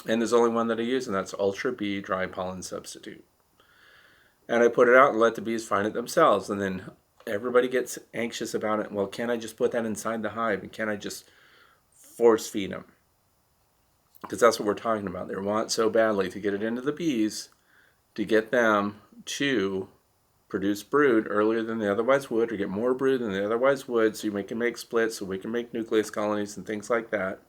And there's only one that I use, and that's Ultra Bee dry pollen substitute. And I put it out and let the bees find it themselves. And then everybody gets anxious about it. Well, can I just put that inside the hive? And can I just force feed them? Because that's what we're talking about. They want so badly to get it into the bees, to get them to produce brood earlier than they otherwise would, or get more brood than they otherwise would, so we can make splits, so we can make nucleus colonies and things like that.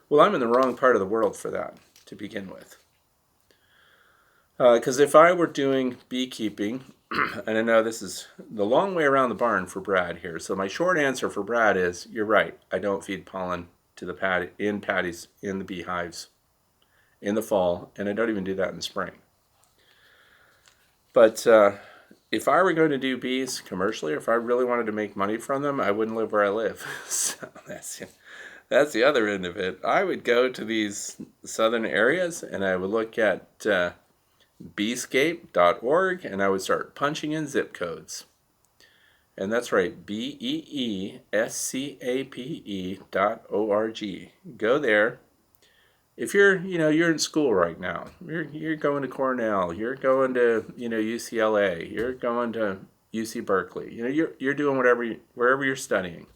Well, I'm in the wrong part of the world for that to begin with. Because if I were doing beekeeping, and I know this is the long way around the barn for Brad here, so my short answer for Brad is, you're right, I don't feed pollen to the patties in the beehives in the fall, and I don't even do that in the spring. But if I were going to do bees commercially, or if I really wanted to make money from them, I wouldn't live where I live. So that's the other end of it. I would go to these southern areas, and I would look at beescape.org, and I would start punching in zip codes. And that's right, beescape.org. Go there. If you're in school right now, you're going to Cornell, you're going to, UCLA, you're going to UC Berkeley. You're doing wherever you're studying.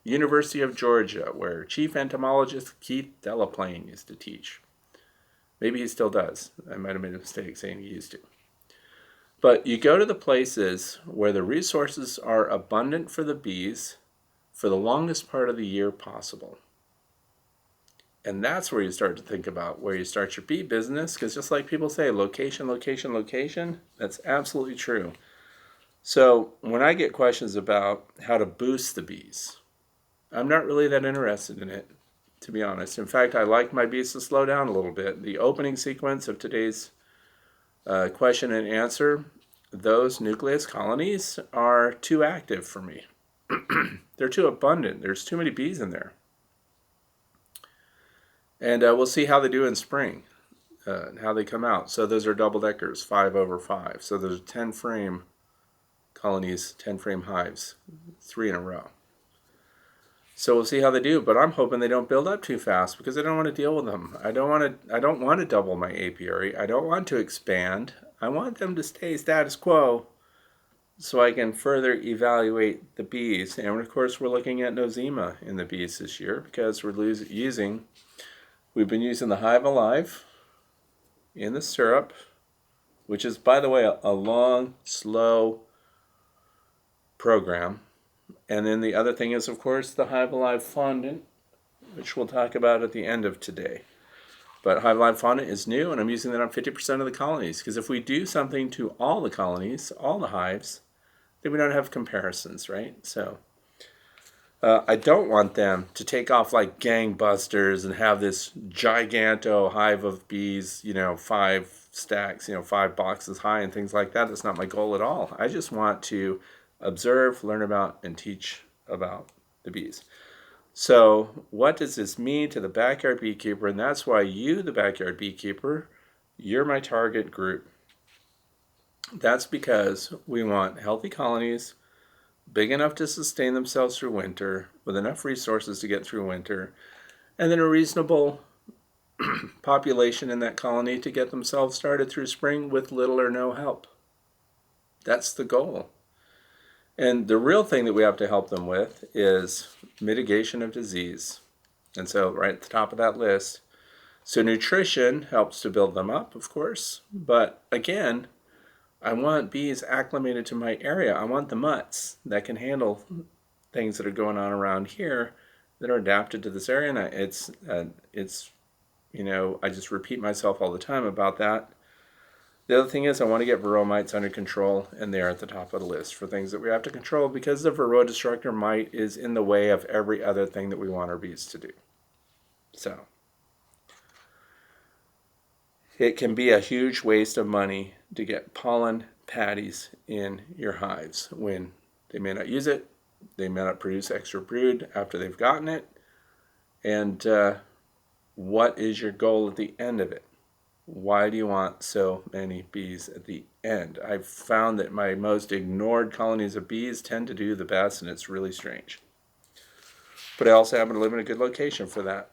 University of Georgia, where Chief Entomologist Keith Delaplane used to teach. Maybe he still does. I might have made a mistake saying he used to. But you go to the places where the resources are abundant for the bees for the longest part of the year possible. And that's where you start to think about where you start your bee business, because just like people say, location, location, location, that's absolutely true. So when I get questions about how to boost the bees, I'm not really that interested in it, to be honest. In fact, I like my bees to slow down a little bit. The opening sequence of today's question and answer, those nucleus colonies are too active for me. They're too abundant. There's too many bees in there. And we'll see how they do in spring, how they come out. So those are double deckers, 5 over 5. So those are 10 frame colonies, 10 frame hives, 3 in a row. So we'll see how they do, but I'm hoping they don't build up too fast because I don't want to deal with them. I don't want to double my apiary. I don't want to expand. I want them to stay status quo so I can further evaluate the bees. And of course, we're looking at nosema in the bees this year because we've been using the Hive Alive in the syrup, which is, by the way, a long, slow program. And then the other thing is, of course, the Hive Alive fondant, which we'll talk about at the end of today. But Hive Alive fondant is new, and I'm using that on 50% of the colonies. Because if we do something to all the colonies, all the hives, then we don't have comparisons, right? So I don't want them to take off like gangbusters and have this giganto hive of bees, 5 stacks, 5 boxes high and things like that. That's not my goal at all. I just want to observe, learn about, and teach about the bees. So what does this mean to the backyard beekeeper? And that's why you, the backyard beekeeper, you're my target group. That's because we want healthy colonies, big enough to sustain themselves through winter, with enough resources to get through winter, and then a reasonable population in that colony to get themselves started through spring with little or no help. That's the goal. And the real thing that we have to help them with is mitigation of disease. And so right at the top of that list, so nutrition helps to build them up, of course, but again, I want bees acclimated to my area. I want the mutts that can handle things that are going on around here that are adapted to this area. And I just repeat myself all the time about that. The other thing is I want to get varroa mites under control, and they're at the top of the list for things that we have to control because the varroa destructor mite is in the way of every other thing that we want our bees to do. So it can be a huge waste of money to get pollen patties in your hives when they may not use it, they may not produce extra brood after they've gotten it, and what is your goal at the end of it? Why do you want so many bees at the end? I've found that my most ignored colonies of bees tend to do the best, and it's really strange. But I also happen to live in a good location for that.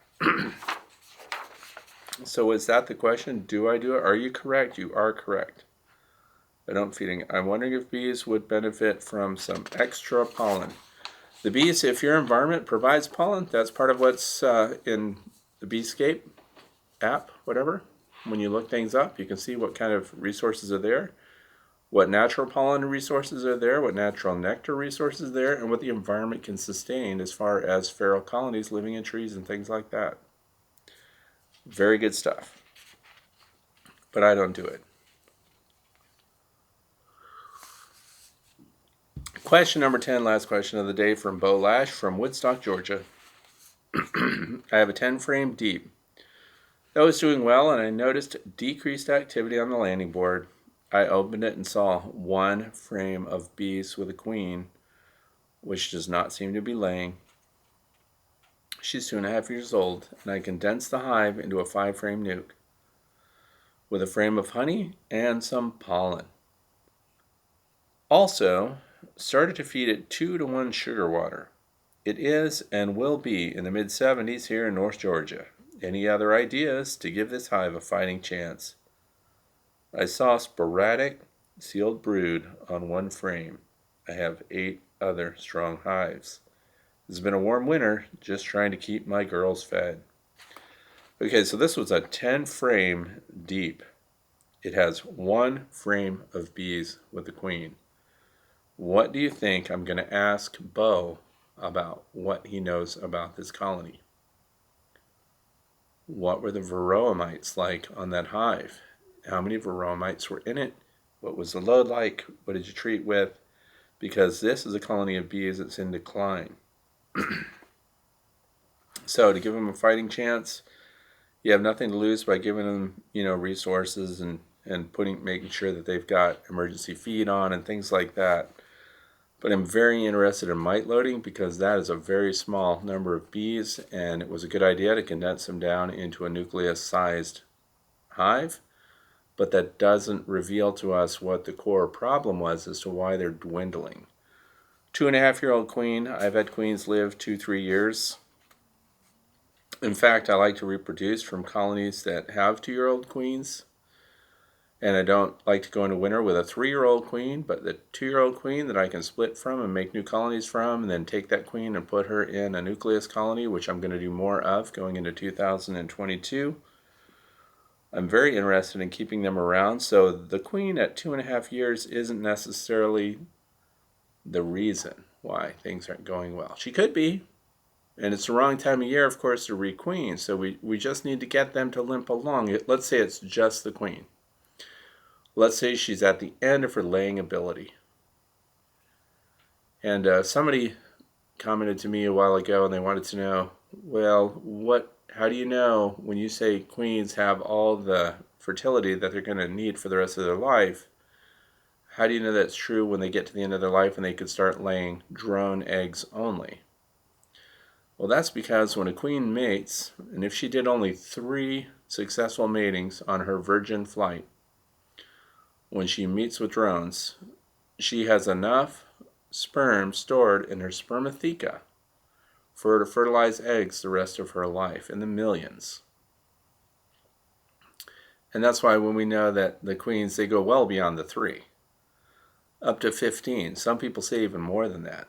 So is that the question? Do I do it? Are you correct? You are correct. I'm wondering if bees would benefit from some extra pollen. The bees, if your environment provides pollen, that's part of what's in the Beescape app, whatever. When you look things up, you can see what kind of resources are there, what natural pollen resources are there, what natural nectar resources are there, and what the environment can sustain as far as feral colonies living in trees and things like that. Very good stuff. But I don't do it. Question number 10, last question of the day from Bo Lash from Woodstock, Georgia. I have a 10 frame deep. That was doing well, and I noticed decreased activity on the landing board. I opened it and saw 1 frame of bees with a queen, which does not seem to be laying. She's 2.5 years old, and I condensed the hive into a 5 frame nuke with a frame of honey and some pollen. Also, started to feed it 2-to-1 sugar water. It is and will be in the mid-70s here in North Georgia. Any other ideas to give this hive a fighting chance? I saw sporadic sealed brood on 1 frame. I have 8 other strong hives. It's been a warm winter, just trying to keep my girls fed. Okay, so this was a 10 frame deep. It has 1 frame of bees with the queen. What do you think I'm going to ask Bo about what he knows about this colony? what were the varroa mites like on that hive? How many varroa mites were in it? What was the load like? What did you treat with? Because this is a colony of bees that's in decline. So to give them a fighting chance, you have nothing to lose by giving them, resources and making sure that they've got emergency feed on and things like that. But I'm very interested in mite loading because that is a very small number of bees, and it was a good idea to condense them down into a nucleus-sized hive. But that doesn't reveal to us what the core problem was as to why they're dwindling. 2.5-year-old queen. I've had queens live 2-3 years. In fact, I like to reproduce from colonies that have 2-year-old queens. And I don't like to go into winter with a 3-year-old queen, but the 2-year-old queen that I can split from and make new colonies from, and then take that queen and put her in a nucleus colony, which I'm going to do more of going into 2022. I'm very interested in keeping them around. So the queen at 2.5 years isn't necessarily the reason why things aren't going well. She could be, and it's the wrong time of year, of course, to requeen. So we just need to get them to limp along. Let's say it's just the queen. Let's say she's at the end of her laying ability. And somebody commented to me a while ago, and they wanted to know, well, how do you know when you say queens have all the fertility that they're going to need for the rest of their life? How do you know that's true when they get to the end of their life and they could start laying drone eggs only? Well, that's because when a queen mates, and if she did only 3 successful matings on her virgin flight, when she meets with drones, she has enough sperm stored in her spermatheca for her to fertilize eggs the rest of her life, in the millions. And that's why when we know that the queens, they go well beyond the 3, up to 15. Some people say even more than that.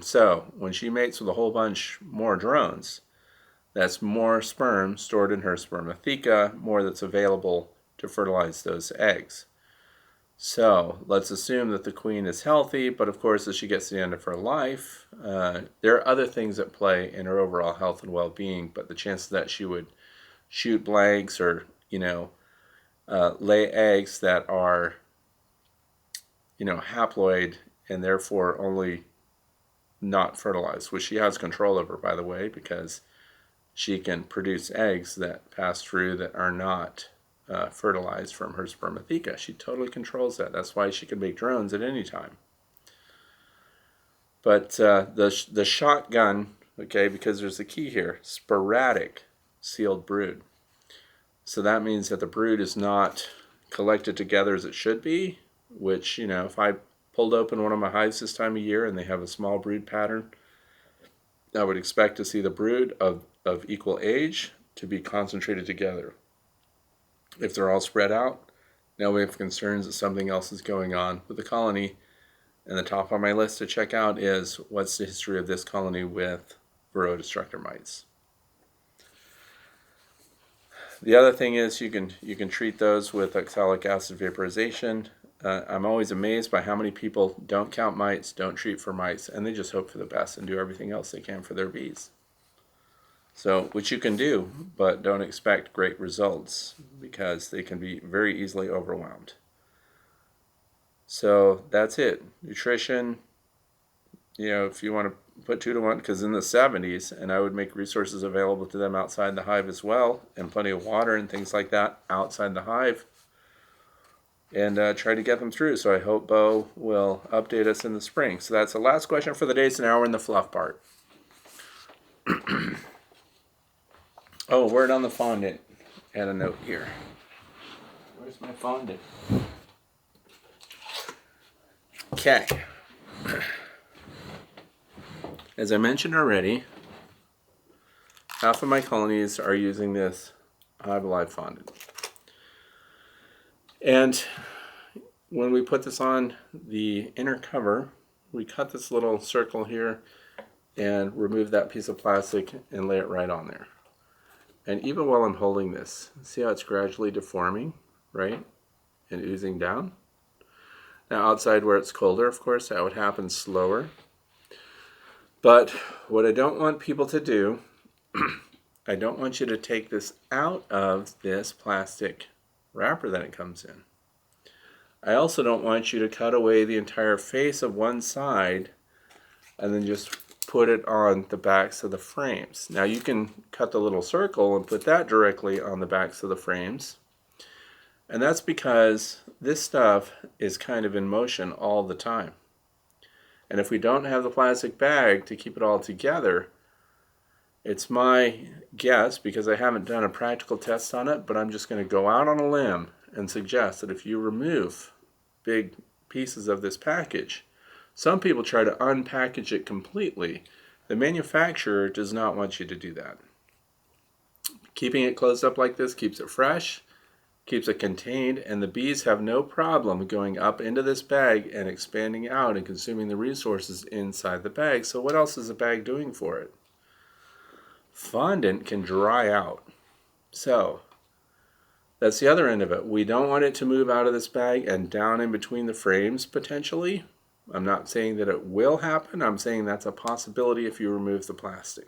So when she mates with a whole bunch more drones, that's more sperm stored in her spermatheca, more that's available to fertilize those eggs. So let's assume that the queen is healthy, but of course as she gets to the end of her life, there are other things at play in her overall health and well-being, but the chances that she would shoot blanks or, lay eggs that are, haploid and therefore only not fertilized, which she has control over, by the way, because she can produce eggs that pass through that are not fertilized from her spermatheca. She totally controls that. That's why she can make drones at any time. But the shotgun, okay, because there's a key here, sporadic sealed brood. So that means that the brood is not collected together as it should be, which, if I pulled open one of my hives this time of year and they have a small brood pattern, I would expect to see the brood of equal age to be concentrated together. If they're all spread out, now we have concerns that something else is going on with the colony. And the top on my list to check out is, what's the history of this colony with Varroa destructor mites? The other thing is you can treat those with oxalic acid vaporization. I'm always amazed by how many people don't count mites, don't treat for mites, and they just hope for the best and do everything else they can for their bees. So, which you can do, but don't expect great results because they can be very easily overwhelmed. So that's it. Nutrition, if you want to put 2 to 1, because in the 70s, and I would make resources available to them outside the hive as well, and plenty of water and things like that outside the hive, and try to get them through. So I hope Bo will update us in the spring. So that's the last question for the day. So now we're in the fluff part. Oh, word on the fondant. Add a note here. Where's my fondant? Okay. As I mentioned already, half of my colonies are using this Hive Alive fondant. And when we put this on the inner cover, we cut this little circle here and remove that piece of plastic and lay it right on there. And even while I'm holding this, see how it's gradually deforming, right? And oozing down? Now outside where it's colder, of course, that would happen slower. But what I don't want people to do I don't want you to take this out of this plastic wrapper that it comes in. I also don't want you to cut away the entire face of one side and then just put it on the backs of the frames. Now you can cut the little circle and put that directly on the backs of the frames. And that's because this stuff is kind of in motion all the time. And if we don't have the plastic bag to keep it all together, it's my guess, because I haven't done a practical test on it, but I'm just going to go out on a limb and suggest that if you remove big pieces of this package, some people try to unpackage it completely. The manufacturer does not want you to do that. Keeping it closed up like this keeps it fresh, keeps it contained, and the bees have no problem going up into this bag and expanding out and consuming the resources inside the bag. So what else is the bag doing for it? Fondant can dry out. So that's the other end of it. We don't want it to move out of this bag and down in between the frames potentially. I'm not saying that it will happen. I'm saying that's a possibility if you remove the plastic.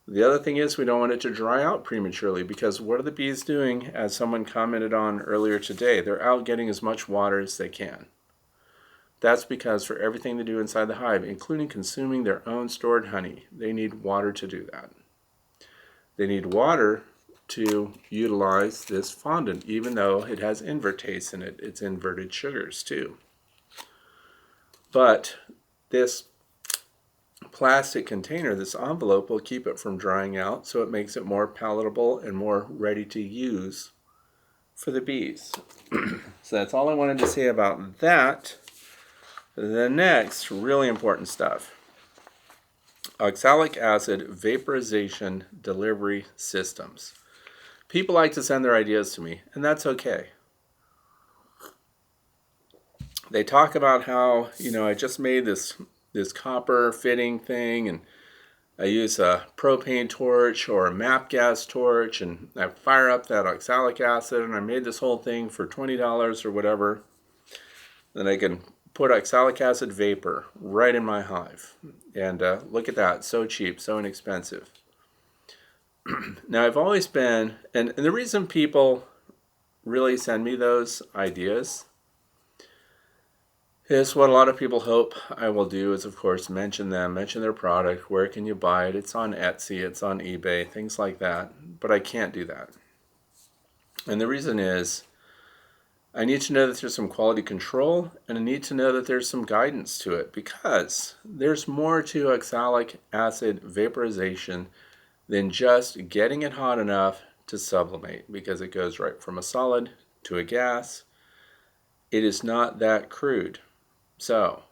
The other thing is we don't want it to dry out prematurely, because what are the bees doing, as someone commented on earlier today? They're out getting as much water as they can. That's because for everything they do inside the hive, including consuming their own stored honey, they need water to do that. They need water to utilize this fondant, even though it has invertase in it. It's inverted sugars too. But this plastic container, this envelope, will keep it from drying out, so it makes it more palatable and more ready to use for the bees. So that's all I wanted to say about that. The next really important stuff: oxalic acid vaporization delivery systems. People like to send their ideas to me, and that's okay. They talk about how, I just made this copper fitting thing, and I use a propane torch or a MAP gas torch, and I fire up that oxalic acid, and I made this whole thing for $20 or whatever. Then I can put oxalic acid vapor right in my hive. And look at that, so cheap, so inexpensive. Now I've always been, and the reason people really send me those ideas is what a lot of people hope I will do is, of course, mention them, mention their product, where can you buy it, it's on Etsy, it's on eBay, things like that. But I can't do that. And the reason is, I need to know that there's some quality control, and I need to know that there's some guidance to it, because there's more to oxalic acid vaporization than just getting it hot enough to sublimate, because it goes right from a solid to a gas. It is not that crude. So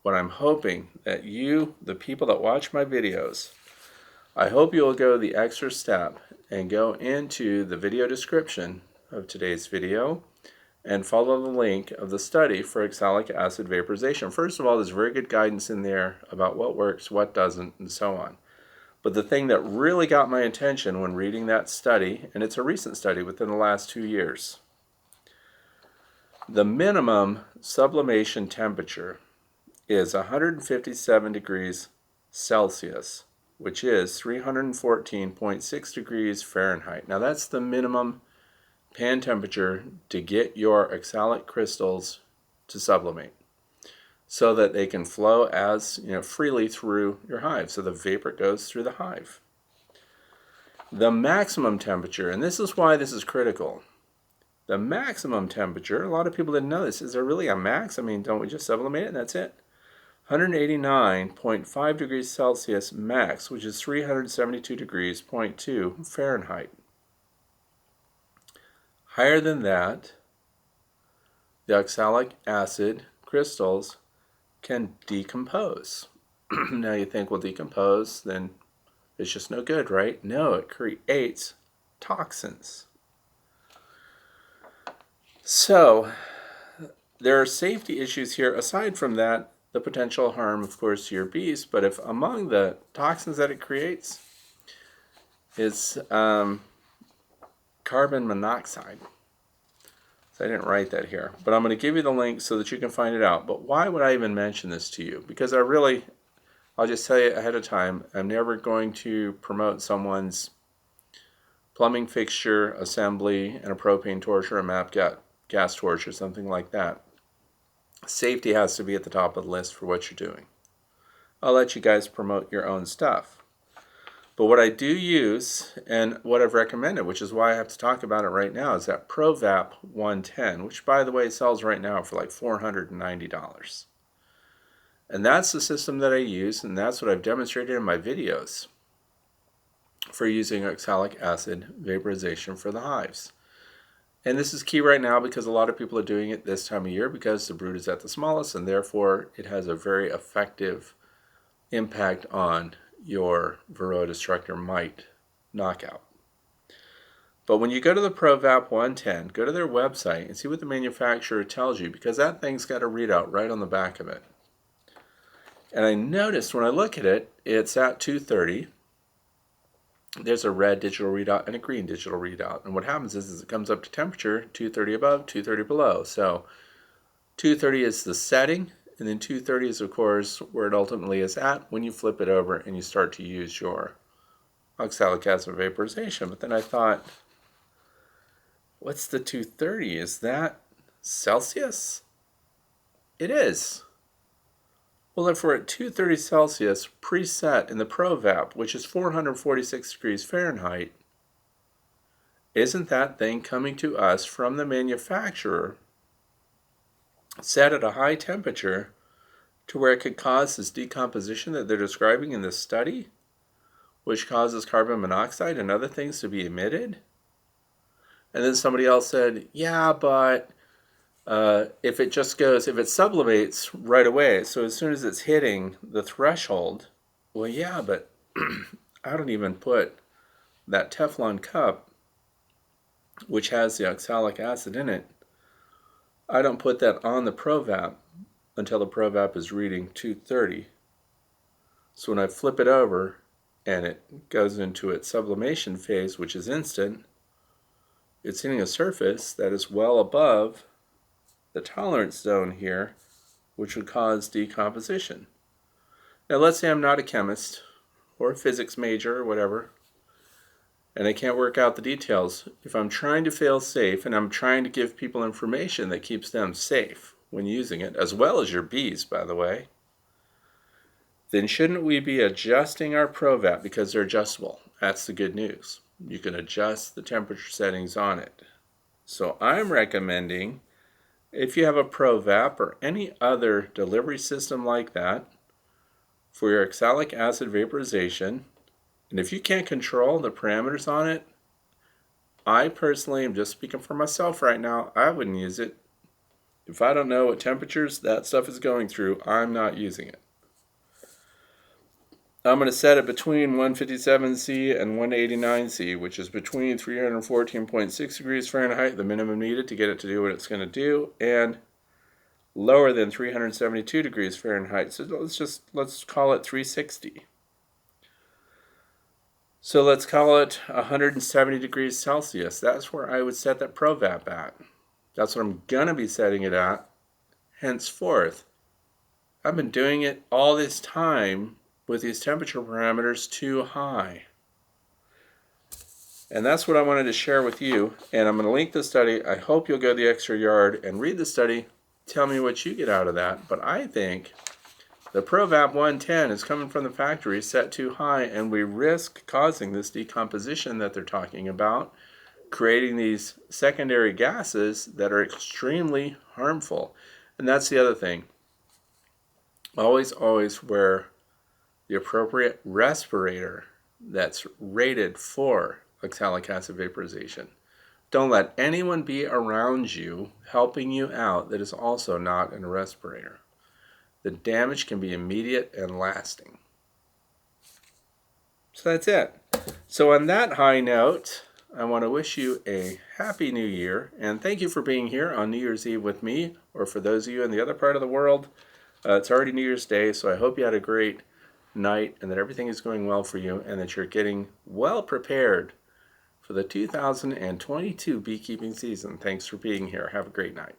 what I'm hoping that you, the people that watch my videos, I hope you'll go the extra step and go into the video description of today's video and follow the link of the study for oxalic acid vaporization. First of all, there's very good guidance in there about what works, what doesn't, and so on. But the thing that really got my attention when reading that study, and it's a recent study within the last 2 years, the minimum sublimation temperature is 157 degrees Celsius, which is 314.6 degrees Fahrenheit. Now that's the minimum pan temperature to get your oxalic crystals to sublimate, so that they can flow as freely through your hive, so the vapor goes through the hive. The maximum temperature, and this is why this is critical, the maximum temperature, a lot of people didn't know this, is there really a max? I mean, don't we just sublimate it and that's it? 189.5 degrees Celsius max, which is 372 degrees, 0.2 Fahrenheit. Higher than that, the oxalic acid crystals can decompose. Now you think, well, decompose, then it's just no good, right? No, it creates toxins. So there are safety issues here. Aside from that, the potential harm, of course, to your bees, but if among the toxins that it creates is carbon monoxide. So I didn't write that here, but I'm going to give you the link so that you can find it out. But why would I even mention this to you? Because I really I'll just tell you ahead of time, I'm never going to promote someone's plumbing fixture, assembly, and a propane torch or a MAP gas torch or something like that. Safety has to be at the top of the list for what you're doing. I'll let you guys promote your own stuff. But what I do use, and what I've recommended, which is why I have to talk about it right now, is that ProVap 110, which by the way sells right now for like $490. And that's the system that I use, and that's what I've demonstrated in my videos for using oxalic acid vaporization for the hives. And this is key right now because a lot of people are doing it this time of year because the brood is at the smallest, and therefore it has a very effective impact on your Varroa destructor mite knockout. But when you go to the ProVap 110, go to their website and see what the manufacturer tells you, because that thing's got a readout right on the back of it. And I noticed when I look at it, it's at 230. There's a red digital readout and a green digital readout. And what happens is it comes up to temperature, 230 above, 230 below. So 230 is the setting, and then 230 is, of course, where it ultimately is at when you flip it over and you start to use your oxalic acid vaporization. But then I thought, what's the 230? Is that Celsius? It is. Well, if we're at 230 Celsius preset in the ProVap, which is 446 degrees Fahrenheit, isn't that thing coming to us from the manufacturer set at a high temperature to where it could cause this decomposition that they're describing in this study, which causes carbon monoxide and other things to be emitted? And then somebody else said, yeah, but if it sublimates right away, so as soon as it's hitting the threshold, well, yeah, but I don't even put that Teflon cup, which has the oxalic acid in it, I don't put that on the ProVap until the ProVap is reading 230. So when I flip it over and it goes into its sublimation phase, which is instant, it's hitting a surface that is well above the tolerance zone here, which would cause decomposition. Now let's say I'm not a chemist or a physics major or whatever, and I can't work out the details. If I'm trying to fail safe and I'm trying to give people information that keeps them safe when using it, as well as your bees, by the way, then shouldn't we be adjusting our ProVap because they're adjustable? That's the good news. You can adjust the temperature settings on it. So I'm recommending, if you have a ProVap or any other delivery system like that for your oxalic acid vaporization, and if you can't control the parameters on it, I personally am just speaking for myself right now, I wouldn't use it. If I don't know what temperatures that stuff is going through, I'm not using it. I'm going to set it between 157C and 189C, which is between 314.6 degrees Fahrenheit, the minimum needed to get it to do what it's going to do, and lower than 372 degrees Fahrenheit. So let's call it 360. So let's call it 170 degrees Celsius. That's where I would set that ProVap at. That's what I'm going to be setting it at henceforth. I've been doing it all this time with these temperature parameters too high. And that's what I wanted to share with you. And I'm going to link the study. I hope you'll go the extra yard and read the study. Tell me what you get out of that. But I think the ProVap 110 is coming from the factory set too high, and we risk causing this decomposition that they're talking about, creating these secondary gases that are extremely harmful. And that's the other thing. Always wear the appropriate respirator that's rated for oxalic acid vaporization. Don't let anyone be around you helping you out that is also not in a respirator. The damage can be immediate and lasting. So that's it. So on that high note, I want to wish you a happy new year, and thank you for being here on New Year's Eve with me, or for those of you in the other part of the world. It's already New Year's Day, so I hope you had a great night and that everything is going well for you and that you're getting well prepared for the 2022 beekeeping season. Thanks for being here. Have a great night.